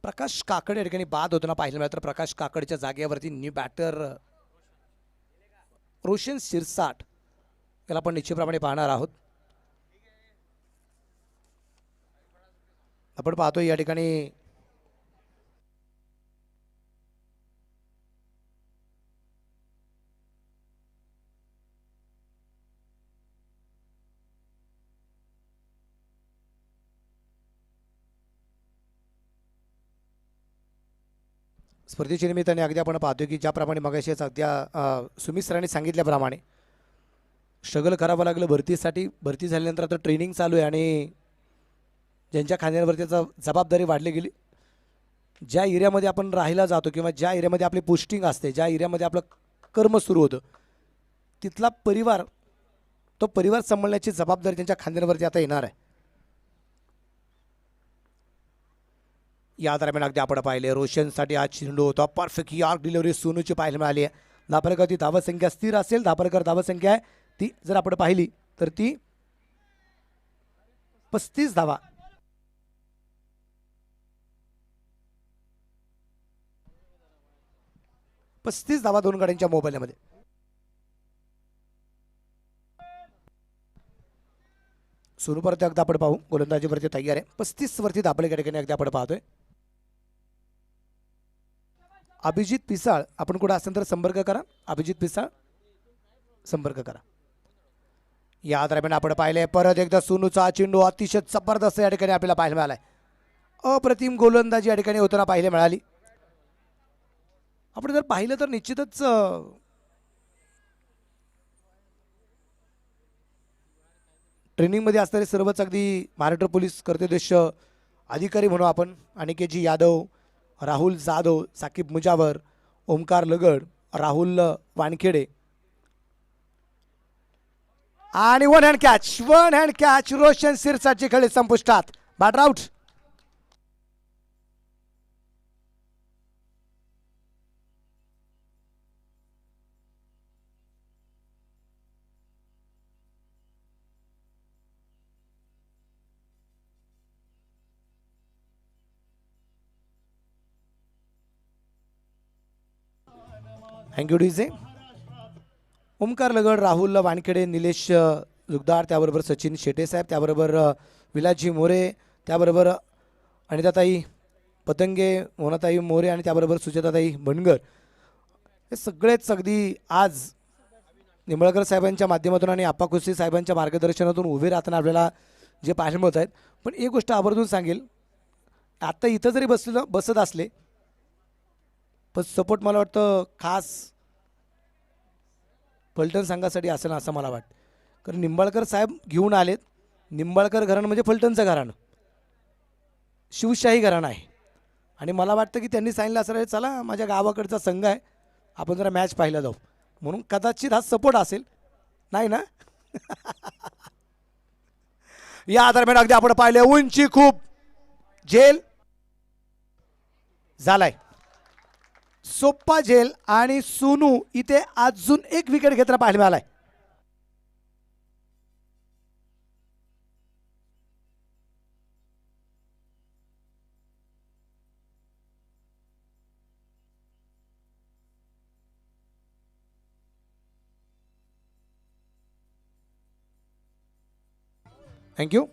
प्रकाश काकड या ठिकाणी बाद होताना पाहिलं मिळालं तर प्रकाश काकडच्या जागेवरती न्यू बॅटर रोशन शिरसाट याला आपण निश्चितप्रमाणे पाहणार आहोत. आपण पाहतोय या ठिकाणी स्पर्धेच्या निमित्ताने अगदी आपण पाहतो की ज्याप्रमाणे मगाशीच अगदी सुमित सरांनी सांगितल्याप्रमाणे स्ट्रगल करावं लागलं भरतीसाठी. भरती झाल्यानंतर आता ट्रेनिंग चालू आहे आणि ज्यांच्या खांद्यांवर त्याचा जबाबदारी वाढली गेली. ज्या एरियामध्ये आपण राहायला जातो किंवा ज्या एरियामध्ये आपली पोस्टिंग असते, ज्या एरियामध्ये आपलं कर्म सुरू होतं, तिथला परिवार, तो परिवार सांभाळण्याची जबाबदारी त्यांच्या खांद्यांवरती आता येणार आहे. या दरम्यान अगदी आपण पाहिले रोशनसाठी आज चेंडू होता. परफेक्ट यार्क डिलिव्हरी सोनूची पाहायला मिळाली आहे. धापरकरची धावसंख्या स्थिर असेल. धापरकर धावसंख्या आहे ती जर आपण पाहिली तर ती 35 धावा. दोन गाड्यांच्या मोबाईलमध्ये. सोनू परत एकदा आपण पाहू गोलंदाजीवरती तयार आहे. 35 वरती दाबले ठिकाणी अगदी आपण पाहतोय. अभिजित पिसाळ आपण कुठं असेल तर संपर्क करा. अभिजित पिसाळ संपर्क करा. या दरम्यान आपण पाहिले परत एकदा सोनूचा चेंडू अतिशय जबरदस्त या ठिकाणी आपल्याला पाहायला मिळालाय. अप्रतिम गोलंदाजी या ठिकाणी होताना पाहायला मिळाली. आपण जर पाहिलं तर निश्चितच ट्रेनिंगमध्ये असणारे सर्वच अगदी महाराष्ट्र पोलीस कर्तव्यदक्ष अधिकारी म्हणू आपण. अनिकेतजी यादव, राहुल जाधव, साकीब मुजावर, ओमकार लगड, राहुल वानखेडे आणि वन हँड कॅच रोशन सिरसाची खेळी संपुष्टात. Bat out. Thank you DJ. Omkar Lagad, Rahul Wankhede, Nilesh Jugdar, त्याबरोबर सचिन शेटे साहेब, त्याबरोबर विलासजी मोरे, त्याबरोबर अनिताताई पतंगे, मोनाताई मोरे आणि त्याबरोबर सुचेताताई बनगर, हे सगळेच अगदी आज निंबाळकर साहेबांच्या माध्यमातून आणि आप्पा कुस्ती साहेबांच्या मार्गदर्शनातून उभे राहताना आपल्याला जे पाहायला मिळत आहेत. पण एक गोष्ट आवर्जून सांगेल, आत्ता इथं जरी बसत असले पण सपोर्ट मला वाटतं खास फलटण संघासाठी असेल असं मला वाटतं. कारण निंबाळकर साहेब घेऊन आलेत. निंबाळकर घराणं म्हणजे फलटणचं घराणं, शिवशाही घराणं आहे. आणि मला वाटतं की त्यांनी सांगितलं असं चला माझ्या गावाकडचा संघ आहे, आपण जरा मॅच पाहायला जाऊ, म्हणून कदाचित हा सपोर्ट असेल. नाही ना? या दरम्यान अगदी आपण पाहिले उंची खूप झेल झालाय, सोप्पा झेल आणि सोनू इथे अजून एक विकेट घेताना पाहायला मिळालाय. थँक्यू.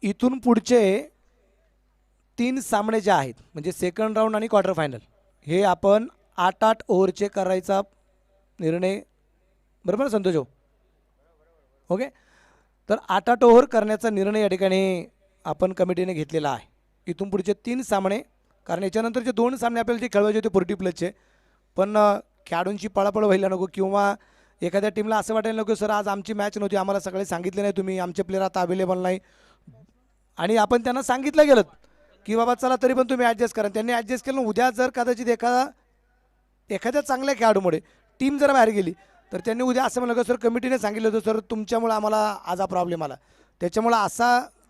इथून पुढचे 3 सामने जे आहेत म्हणजे सेकंड राऊंड आणि क्वार्टर फायनल हे आपण 8-8 ओव्हरचे करायचा निर्णय, बरोबर संतोष हो? ओके, तर 8-8 ओव्हर करण्याचा निर्णय या ठिकाणी आपण कमिटीने घेतलेला आहे. इथून पुढचे 3 सामने, कारण याच्यानंतरचे 2 सामने आपल्याला जे खेळवायचे होते 40 प्लसचे, पण खेळाडूंची पळापळ व्हायला नको किंवा एखाद्या टीमला असं वाटायला नको सर आज आमची मॅच नव्हती, आम्हाला सगळे सांगितले नाही तुम्ही, आमचे प्लेयर आता अवेलेबल नाही, आणि आपण त्यांना सांगितलं गेलं की बाबा चला तरी पण तुम्ही ॲडजस्ट करा. त्यांनी ॲडजस्ट केलं. उद्या जर कदाचित एखाद्या चांगल्या खेळाडूमुळे टीम जर बाहेर गेली तर त्यांनी उद्या असं म्हणलं सर कमिटीने सांगितलं होतं सर तुमच्यामुळे आम्हाला आज हा प्रॉब्लेम आला, त्याच्यामुळं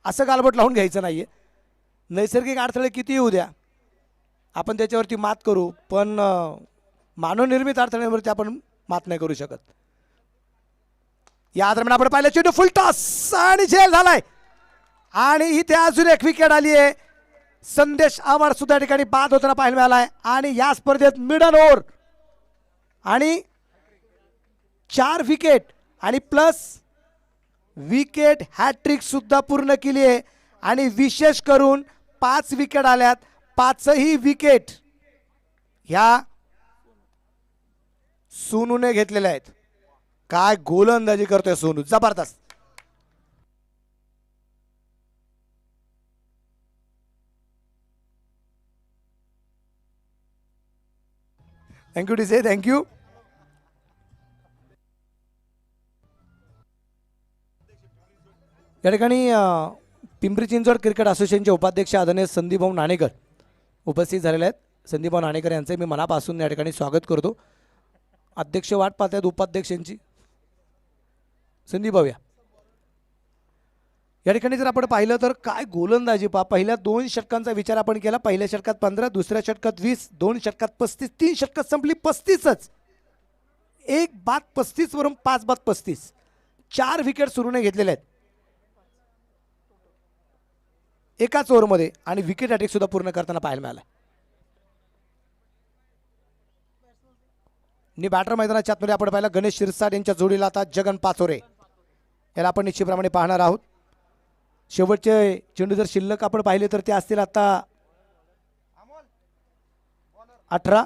असं गालबट लावून घ्यायचं नाही आहे. नैसर्गिक अडथळे किती येऊ द्या, आपण त्याच्यावरती मात करू, पण मानवनिर्मित अडथळ्यांवरती आपण मात नाही करू शकत. या दरम्यान आपण पाहिलं चेंडू फुल टॉस आणि झेल झालाय आणि इथे अजून एक विकेट आली आहे. संदेश आव्हाड सुद्धा ठिकाणी बाद होताना पाहायला मिळालाय आणि या स्पर्धेत मिडल ओव्हर आणि 4 विकेट आणि प्लस विकेट हॅट्रिक सुद्धा पूर्ण केली आहे आणि विशेष करून 5 विकेट आल्यात. 5ही विकेट ह्या सोनूने घेतलेल्या आहेत. काय गोलंदाजी करतोय सोनू, जबरदस्त. Thank you DJ, thank you. या ठिकाणी पिंपरी चिंचवड क्रिकेट असोसिएशनचे उपाध्यक्ष आदरणीय संदीपभाऊ नाणेकर उपस्थित झालेले आहेत. संदीपभाऊ नाणेकर यांचे मी मनापासून या ठिकाणी स्वागत करतो. अध्यक्ष वाट पाहत आहेत उपाध्यक्षांची. संदीप भाऊ या ठिकाणी जर आपण पाहिलं तर काय गोलंदाजी पहा. पहिल्या 2 षटकांचा विचार आपण केला. पहिल्या षटकात 15, दुसऱ्या षटकात 20, 2 षटकात 35, 3 षटकात संपली 35च. 1 बाद 35 वरून 5 बाद 35. 4 विकेट सुरूने घेतलेले आहेत एकाच ओव्हरमध्ये आणि विकेट अटॅक सुद्धा पूर्ण करताना पाहायला मिळाला. नि बॅटर मैदानाच्या आतमध्ये आपण पाहिलं गणेश शिरसाट यांच्या जोडीला आता जगन पाचोरे याला आपण निश्चितप्रमाणे पाहणार आहोत. शेवटचे चेंडू जर शिल्लक आपण पाहिले तर ते असतील आता 18.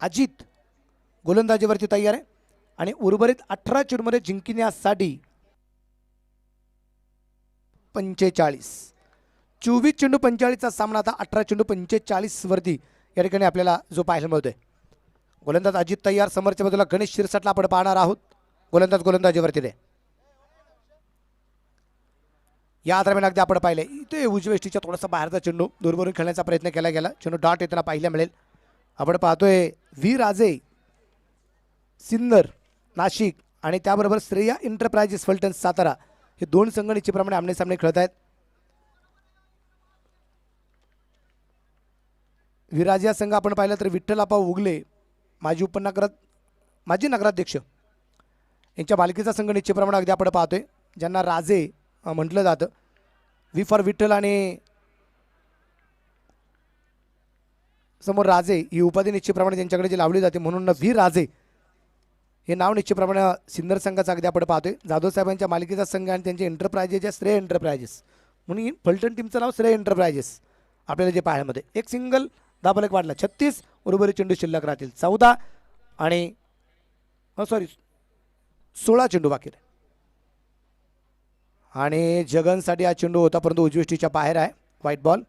अजित गोलंदाजीवरती तयार आहे आणि उर्वरित 18 चेंडूमध्ये जिंकण्यासाठी 45. 24 चेंडू 45चा सामना आता 18 चेंडू 45 वरती या ठिकाणी आपल्याला जो पाहायला मिळतोय. गोलंदाज अजित तयार. समोरच्या बाजूला गणेश शिरसाटला आपण पाहणार आहोत. गोलंदाजीवरती दे. या दरम्यान अगदी आपण पाहिले इथे उजवेष्टीच्या थोडासा बाहेरचा चेंडू दूरवरून खेळण्याचा प्रयत्न केला गेला. चेंडू डॉट येताना पाहायला मिळेल. आपण पाहतोय व्ही राजे सिन्नर नाशिक आणि त्याबरोबर श्रेया एंटरप्राइजेस फलटण सातारा हे 2 संघ निश्चितप्रमाणे आमने सामने खेळत आहेत. विराज या संघ आपण पाहिलं तर विठ्ठलापा उगले माजी नगराध्यक्ष यांच्या मालकीचा संघ निश्चितप्रमाणे अगदी आपण पाहतोय ज्यांना राजे म्हटलं जातं. व्ही फॉर विठ्ठल आणि समोर राजे ही उपाधी निश्चितप्रमाणे त्यांच्याकडे जी लावली जाते म्हणून व्ही राजे हे नाव निश्चितप्रमाणे सिन्नर संघाचं अगदी आपण पाहतोय. जाधव साहेबांच्या मालकीचा संघ आणि त्यांचे एंटरप्राइजेस या श्रेय एंटरप्राइजेस म्हणून फलटण टीमचं नाव श्रेय एंटरप्राइजेस आपल्याला जे पाहायमध्ये. एक सिंगल दाबलक वाढला 36. उर्वरित चेंडू शिल्लक राहतील 14 आणि 16 चेंडू बाकी आहे. आणि जगनसाठी हा चेंडू होता परंतु उजवीष्टीच्या बाहेर आहे. White ball.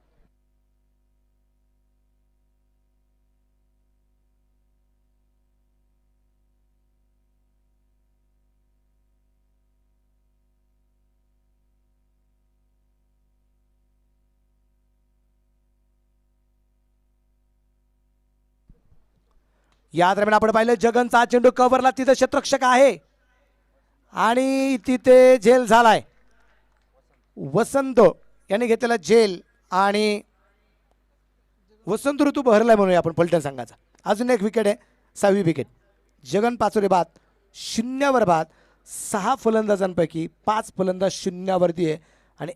या दरम्यान आपण पाहिलं जगनचा चेंडू कव्हरला. तिथे क्षेत्ररक्षक आहे आणि तिथे झेल झालाय. वसंत यांनी घेतलेला झेल आणि वसंत ऋतू बहरलाय म्हणूया आपण फलटण संघाचा. अजून एक विकेट आहे 6वी विकेट. जगन पाचोरे बाद 0 बाद. 6 फलंदाजांपैकी 5 फलंदाज 0 आहे आणि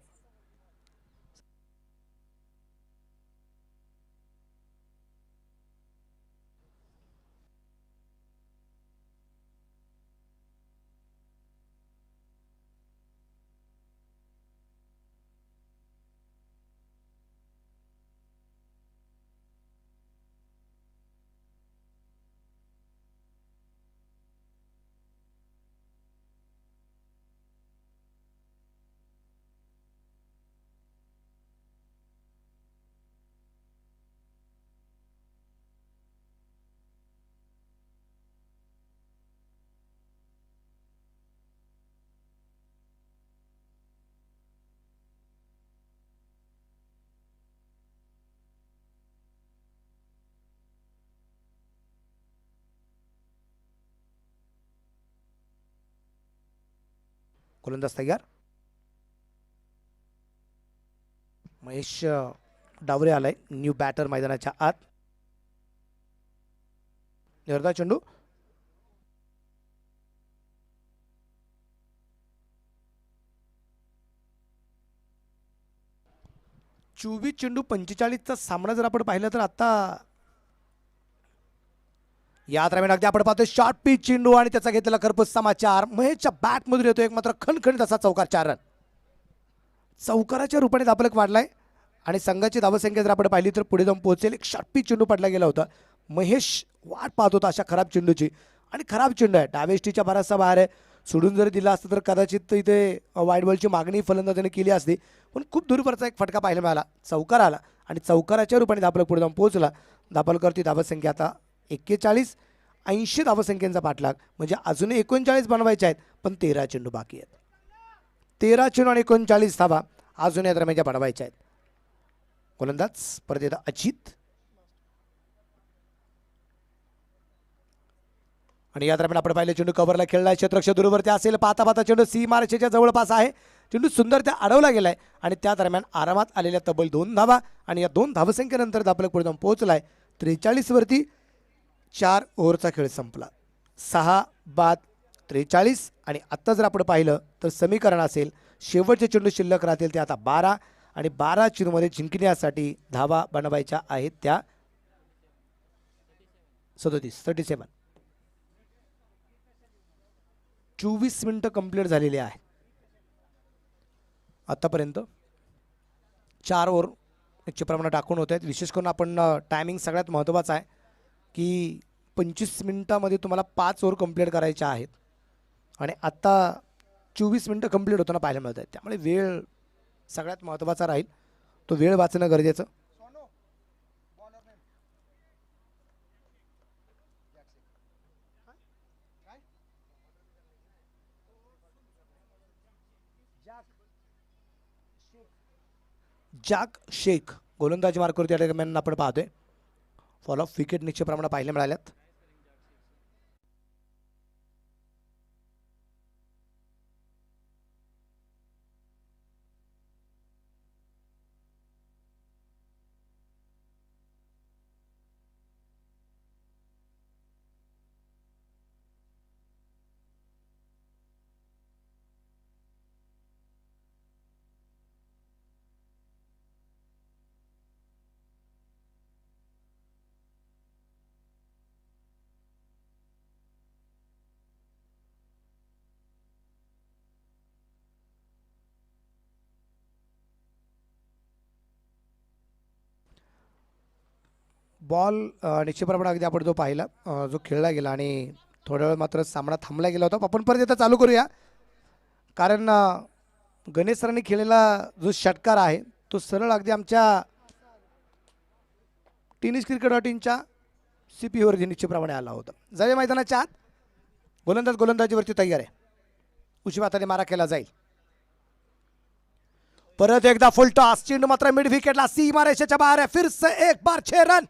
गोलंदाज तयार. महेश डावरे आलाय न्यू बॅटर मैदानाच्या आत. निर्धार चेंडू. चोवीस चेंडू 45चा सामना जर आपण पाहिलं तर आता या दरम्यान अगदी आपण पाहतोय शॉर्ट पिच चेंडू आणि त्याचा घेतलेला कर्पस समाचार. महेशच्या बॅटमधून येतो एक मात्र खणखणीत असा चौकार. 4 रन चौकाराच्या रूपाने दाबलक वाढलाय आणि संघाची धावसंख्या जर आपण पाहिली तर पुढे जाऊन पोहोचेल. एक शॉर्ट पिच चेंडू पडला गेला होता. महेश वाट पाहत होता अशा खराब चेंडूची आणि खराब चेंडू आहे. डावेष्टीच्या बराचसा बाहेर आहे. सोडून जर दिला असतं तर कदाचित इथे वाईड बॉलची मागणी फलंदाजाने केली असती, पण खूप दूरवरचा एक फटका पाहायला मिळाला. चौकार आला आणि चौकाराच्या रूपाने धापलक पुढे जाऊन पोहोचला. धापलकरती धावसंख्या आता 41. 80 धावसंख्येचा पाठलाग, म्हणजे अजूनही 39 बनवायचे आहेत, पण 13 चेंडू बाकी आहेत. 13 चेंडू आणि 39 धावा अजून या दरम्यानच्या बनवायच्या आहेत. गोलंदाज परत येतात अजित, आणि या दरम्यान आपण पाहिलं चेंडू कव्हरला खेळलाय. क्षेत्ररक्षक दूरवरती असेल, पाहता पाहता चेंडू सीमारेषेच्या जवळपास आहे. चेंडू सुंदर त्या अडवला गेलाय आणि त्या दरम्यान आरामात आलेल्या तब्बल 2 धावा, आणि या 2 धावसंख्येनंतर धापलक पुढे जाऊन पोहोचलाय 43 वरती. 4 ओव्हरचा खेळ संपला. 6 बाद 43. आणि आत्ता जर आपण पाहिलं तर समीकरण असेल, शेवटचे चेंडू शिल्लक राहतील ते आता 12, आणि 12 चेंडूमध्ये जिंकण्यासाठी धावा बनवायच्या आहेत त्या 37. 24 मिनिटं कंप्लीट झालेली आहे आतापर्यंत. 4 ओव्हर निश्चितप्रमाणे टाकून होत आहेत. विशेष करून आपण टायमिंग सगळ्यात महत्त्वाचा आहे की 25 मिनिटामध्ये तुम्हाला 5 ओव्हर कंप्लीट करायच्या आहेत, आणि आत्ता 24 मिनिटं कंप्लीट होताना पाहायला मिळत आहेत. त्यामुळे वेळ सगळ्यात महत्त्वाचा राहील, तो वेळ वाचणं गरजेचं. जॅक शेख गोलंदाजी मार्कवरती या दरम्यान आपण पाहतोय. फॉल ऑफ विकेट निश्चितप्रमाणे पाहायला मिळाल्यात. बॉल निश्चितप्रमाणे अगदी आपण जो पाहिला, जो खेळला गेला, आणि थोड्या वेळ मात्र सामना थांबला गेला होता. आपण परत एकदा चालू करूया, कारण गणेश सरांनी खेळलेला जो षटकार आहे तो सरळ अगदी आमच्या टेनिस क्रिकेट.inच्या CPवरती निश्चितप्रमाणे आला होता. जावे मैदानाच्या आत. गोलंदाजीवरती तयार आहे. उजव्या हाताने मारा केला जाईल. परत एकदा फुल टॉस. चेंडू मात्र मिड विकेटला सीमारेषेच्या बाहेर आहे. फिर से एक बार 6 रन.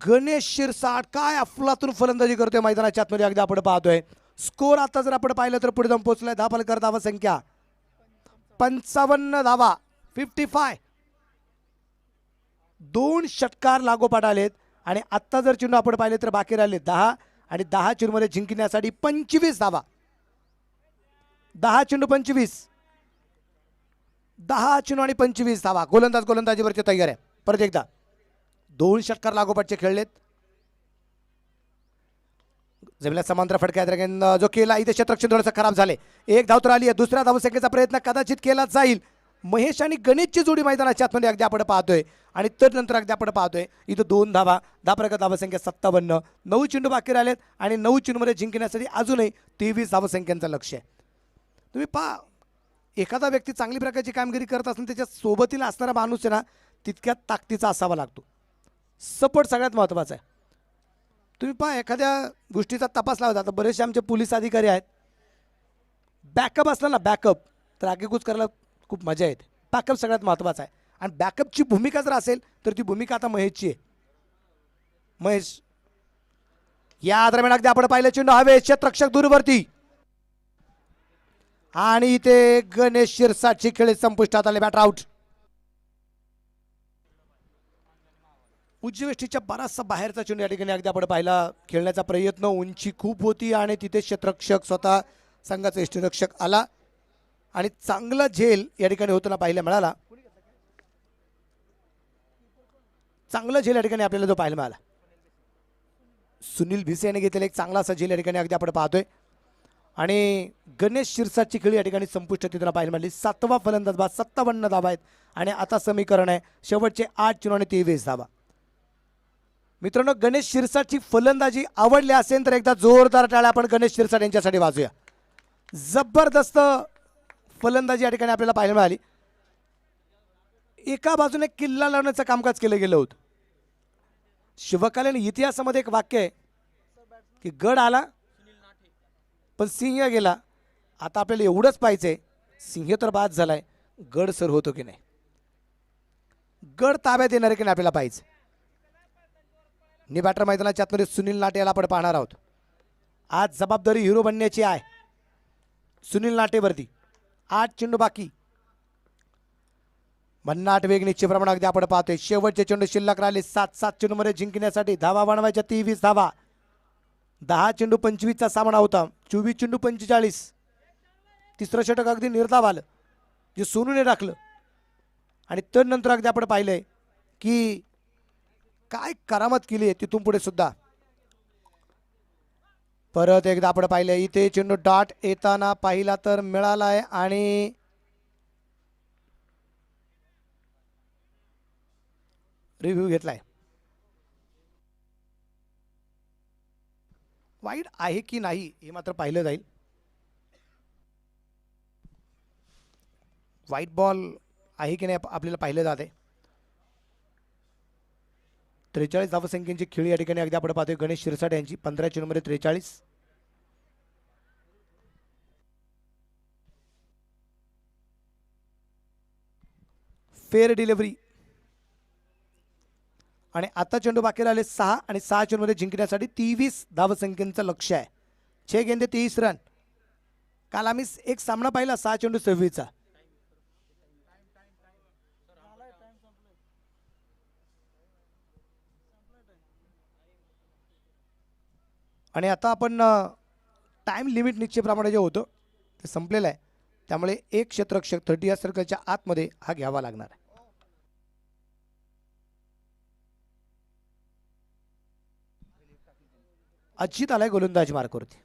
गणेश शिरसाट काय अफलातून फलंदाजी करतोय मैदानाच्या आतमध्ये, अगदी आपण पाहतोय. स्कोर आता जर आपण पाहिलं तर पुढे जाऊन पोहोचलाय. धापलकर धावा संख्या 55 धावा 55. 2 षटकार लागोपाठ आलेत, आणि आत्ता जर चेंडू आपण पाहिले तर बाकी राहिले 10, आणि 10 चेंडूमध्ये जिंकण्यासाठी 25 धावा. 10 चेंडू 25. 10 चेंडू आणि 25 धावा. गोलंदाजीवरती तयार आहे. परत एकदा 2 षटकार लागोपाठचे खेळलेत. जमिनीला समांतर फटका जो केला इथे क्षेत्ररक्षण थोडंसं खराब झाले. 1 धाव तर आली आहे. दुसऱ्या धावसंख्येचा प्रयत्न कदाचित केला जाईल. महेश आणि गणेशची जोडी मैदानाच्या आतमध्ये अगदी आपण पाहतोय, आणि तर नंतर अगदी आपण पाहतोय इथं 2 धावा. धापलकर धावसंख्या 57. 9 चेंडू बाकी राहिलेत, आणि 9 चेंडूमध्ये जिंकण्यासाठी अजूनही 23 धावसंख्यांचं लक्ष आहे. तुम्ही पहा, एखादा व्यक्ती चांगली प्रकारची कामगिरी करत असताना त्याच्या सोबतीला असणारा माणूस आहे ना, तितक्या ताकदीचा असावा लागतो. सपोर्ट सगळ्यात महत्त्वाचा आहे. तुम्ही पहा, एखाद्या गोष्टीचा तपास लावता. आता बरेचसे आमचे पोलीस अधिकारी आहेत, बॅकअप असला ना, बॅकअप, तर आगेकूच करायला खूप मजा येते. बॅकअप सगळ्यात महत्त्वाचा आहे, आणि बॅकअपची भूमिका जर असेल तर ती भूमिका आता महेशची आहे. महेश या दरम्यान अगदी आपण पाहिलं चेंडू हवे, क्षेत्ररक्षक दूरवरती, आणि इथे गणेश शिरसाटची खेळ संपुष्टात आले. Batter out. उजवेष्टीच्या बराचसा बाहेरचा चेंडू या ठिकाणी अगदी आपण पाहिला. खेळण्याचा प्रयत्न, उंची खूप होती, आणि तिथे क्षेत्ररक्षक स्वतः संघाचा यष्टीरक्षक आला, आणि चांगला झेल या ठिकाणी होताना पाहायला मिळाला. चांगला झेल या ठिकाणी आपल्याला जो पाहायला मिळाला. सुनील भिसे याने घेतलेला एक चांगला असा झेल या ठिकाणी अगदी आपण पाहतोय, आणि गणेश शिरसाटची खेळी या ठिकाणी संपुष्टात तिथं पाहायला मिळाली. 7वा फलंदाज बाद. 57 धावा आहेत, आणि आता समीकरण आहे शेवटचे 8 चेंडू आणि 23 धावा. मित्रांनो, गणेश शिरसाटची फलंदाजी आवडली असेल तर एकदा जोरदार टाळ्या आपण गणेश शिरसाट यांच्यासाठी वाजूया. जबरदस्त फलंदाजी या ठिकाणी आपल्याला पाहायला मिळाली. एका बाजूने किल्ला लावण्याचं कामकाज केलं गेलं होतं. शिवकालीन इतिहासामध्ये एक वाक्य आहे की गड आला पण सिंह गेला. आता आपल्याला एवढंच पाहिजे, सिंह तर बाद झालाय, गड सर होतो की नाही, गड ताब्यात येणार की नाही आपल्याला पाहिजे. बॅटर मैदानाच्या आतमध्ये सुनील नाटे याला आपण पाहणार आहोत. आज जबाबदारी हिरो बनण्याची आहे सुनील नाटेवरती. 8 चेंडू बाकी. भन्नाट वेग निश्चित प्रमाणात अगदी आपण पाहतोय. शेवटचे चेंडू शिल्लक राहिले. 7 चेंडूमध्ये जिंकण्यासाठी धावा बनवायच्या 23 धावा. 10 चेंडू 25चा सामना होता. 24 चेंडू 45. तिसरं षटक अगदी निर्धाव आलं जे सोनूने राखलं. आणि तर नंतर अगदी आपण पाहिलंय की काय करामत केली आहे तिथून पुढे सुद्धा. परत एकदा आपण पाहिलंय इथे चेंडू डॉट येताना पाहिला तर मिळालाय आणि रिव्ह्यू घेतलाय. वाईड आहे की नाही हे मात्र पाहिलं जाईल. व्हाईट बॉल आहे की नाही आपल्याला पाहिलं जाते. 43 धावसंख्येची खेळी या ठिकाणी अगदी आपण पाहतोय गणेश शिरसाट यांची. 15 चेंडूमध्ये 43. Fair delivery. आणि आता चेंडू बाकी राहिले 6 आणि 6 चेंडूमध्ये जिंकण्यासाठी 23 धावसंख्येचं लक्ष आहे. 6 गेंदे 23 रन. काल आम्ही एक सामना पाहिला 6 चेंडू 26चा. आणि आता आपण टाइम लिमिट निश्चितप्रमाणे जे होतं ते संपलेलं आहे. त्यामुळे एक क्षेत्ररक्षक 30 सर्कलच्या आतमध्ये हा घ्यावा लागणार आहे. अजित आलाय गोलंदाजी मार्कवरती.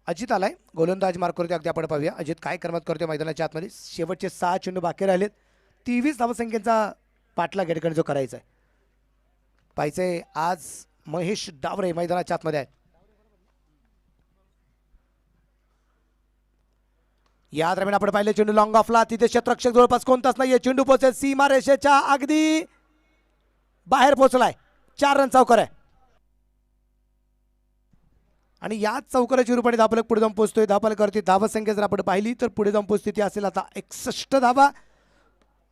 अजित आलाय गोलंदाज मार्कवरती. अगदी आपण पाहूया अजित काय करमत करतोय मैदानाच्या आतमध्ये. शेवटचे 6 चेंडू बाकी राहिलेत. 23 धावसंख्येचा पाठलाग या ठिकाणी जो करायचा आहे. पाहिजे आज महेश डावरे मैदानाच्या आतमध्ये आहेत. या दरम्यान आपण पाहिले चेंडू लॉंग ऑफला. तिथे क्षेत्ररक्षक जवळपास कोणताच नाहीये. चेंडू पोहोचेल सीमा रेषेच्या अगदी बाहेर पोहोचलाय. 4 रन चौकार आहे. आणि याच चौकाराची रूपाने धावफलक पुढे जाऊन पोहोचतोय. धावफलकावरती धावसंख्या जर आपण पाहिली तर पुढे जाऊन पोहोचते ती असेल आता 61 धावा.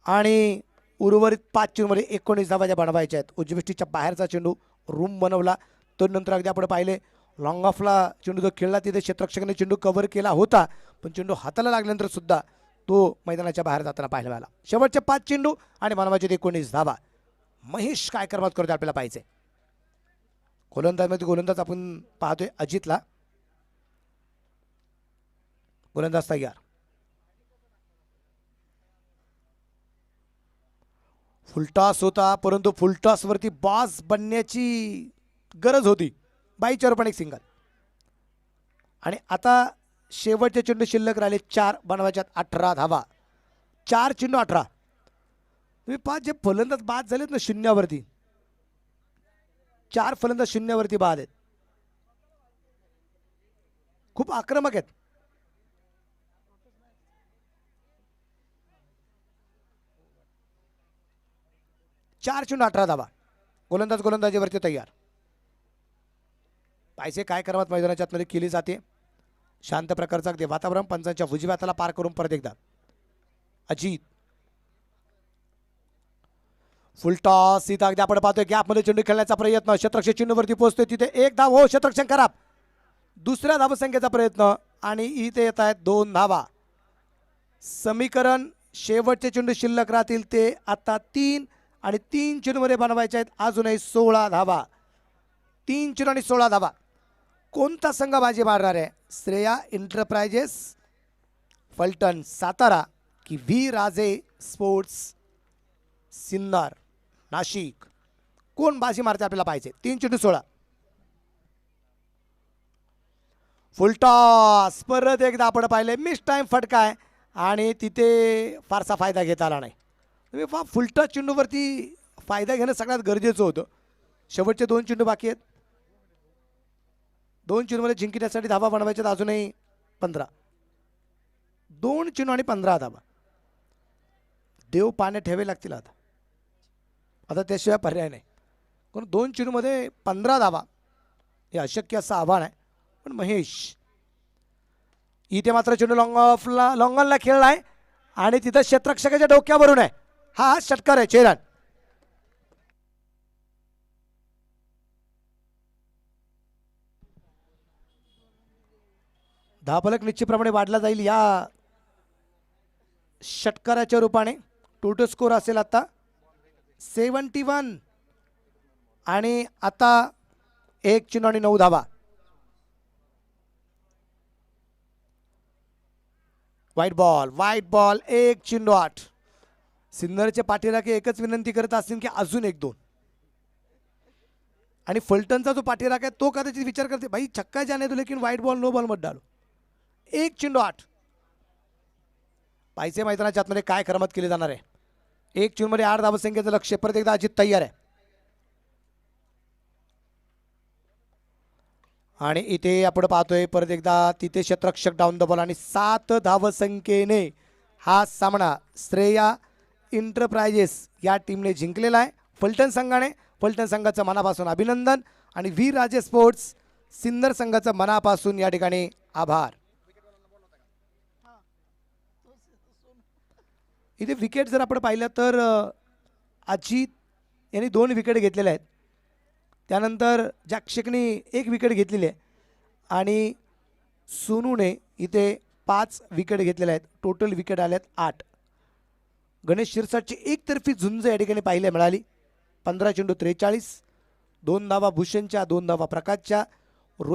आणि उर्वरित 5 चेंडूमध्ये 19 धावा ज्या बनवायच्या आहेत. उजविष्टीच्या बाहेरचा चेंडू रूम बनवला. तर नंतर अगदी आपण पाहिले लॉंग ऑफला चेंडू जो खेळला तिथे क्षेत्ररक्षकाने चेंडू कव्हर केला होता. पण चेंडू हाताला लागल्यानंतर सुद्धा तो मैदानाच्या बाहेर जाताना पाहायला मिळाला. शेवटचे 5 चेंडू आणि बनवायचे 19 धावा. महेश काय करमत करतोय आपल्याला पाहिजे. गोलंदाजमध्ये गोलंदाज आपण पाहतोय अजितला. गोलंदाज तयार. फुलटॉस होता परंतु फुलटॉसवरती बॉस बनण्याची गरज होती. 22 पण एक सिंगल. आणि आता शेवटचे चेंडू शिल्लक राहिले 4 बनवायच्यात 18 धावा. 4 चेंडू 18. तुम्ही 5 जे फलंदाज बाद झालेत ना शून्यावरती. 4 फलंदाज शून्यावरती बाद आहेत. खूप आक्रमक आहेत. चार चेंडू 18 धावा. गोलंदाज गोलंदाजीवरती तयार. पाहिजे काय करमत मैदानाच्या आतमध्ये केली जाते. शांत प्रकारचा अगदी वातावरण. पंचांच्या उजव्या हाताला पार करून परत एकदा अजित. फुल टॉस. इथं अगदी आपण पाहतोय गॅपमध्ये चेंडू खेळण्याचा प्रयत्न. क्षेत्ररक्षक चेंडूवरती पोहोचतोय. तिथे 1 धाव. हो क्षेत्ररक्षक खराब. दुसऱ्या धावसंख्येचा प्रयत्न आणि इथे येत आहेत 2 धावा. समीकरण शेवटचे चेंडू शिल्लक राहतील ते आता 3 आणि 3 चेंडूमध्ये बनवायचे आहेत अजूनही 16 धावा. 3 चेंडू आणि 16 धावा. कोणता संघ बाजी मारणार आहे. श्रेया एंटरप्राइजेस फलटण सातारा की व्ही राजे स्पोर्ट्स सिन्नर नाशिक. कोण बाजी मारते आपल्याला पाहिजे. 3 चेंडू 16. फुलटॉस परत एकदा आपण पाहिले मिस टाईम फटका आहे आणि तिथे फारसा फायदा घेता आला नाही. तुम्ही फुलटॉस चेंडूवरती फायदा घेणं सगळ्यात गरजेचं होतं. शेवटचे 2 चेंडू बाकी आहेत. 2 चेंडूमध्ये जिंकण्यासाठी धावा बनवायच्यात अजूनही 15. 2 चेंडू आणि 15 धावा. देव पाण्यात ठेवे लागतील आता त्याशिवाय पर्याय नाही. कारण 2 चेंडूमध्ये 15 धावा हे अशक्य असं आव्हान आहे. पण महेश इथे मात्र चेंडू लॉंगॉनला खेळला आहे आणि तिथं क्षेत्ररक्षकाच्या डोक्यावरून आहे. हा षटकार आहे. चेरान धावफलक निश्चितप्रमाणे वाढला जाईल या षटकाराच्या रूपाने. टोटल स्कोर असेल आता 71 आणि आता 1 चेंडू आणि 9 धावा. व्हाईट बॉल 1 चेंडू 8. सिन्नरचे पाठीराखे एकच विनंती करत असतील की अजून 1-2 आणि फलटणचा जो पाठीराख आहे तो कदाचित विचार करते भाई छक्का जाने दो लेकिन व्हाईट बॉल नो बॉल मत डालो. 1 चेंडू 8. पाहिजे मैदानाच्या आतमध्ये काय करमत केली जाणार आहे. 1 चेंडूमध्ये 8 धावसंख्येचं लक्ष्य. परत एकदा अजित तयार आहे आणि इथे आपण पाहतोय परत एकदा तिथे क्षेत्ररक्षक डाऊन द बॉल आणि 7 धावसंख्येने हा सामना श्रेया इंटरप्राइजेस या टीमने जिंकलेला आहे. फलटण संघाने फलटण संघाचं मनापासून अभिनंदन आणि वीर राजे स्पोर्ट्स सिन्नर संघाचं मनापासून या ठिकाणी आभार. इथे विकेट जर आपण पाहिलं तर अजित यांनी 2 विकेट घेतलेल्या आहेत. त्यानंतर जाक्षकनी 1 विकेट घेतलेली आहे आणि सोनूने इथे 5 विकेट घेतलेल्या आहेत. टोटल विकेट आल्यात 8. गणेश शिरसाटची एकतर्फी झुंज या ठिकाणी पाहायला मिळाली. 15 चेंडू 43. 2 धावा भूषणच्या 2 धावा प्रकाशच्या.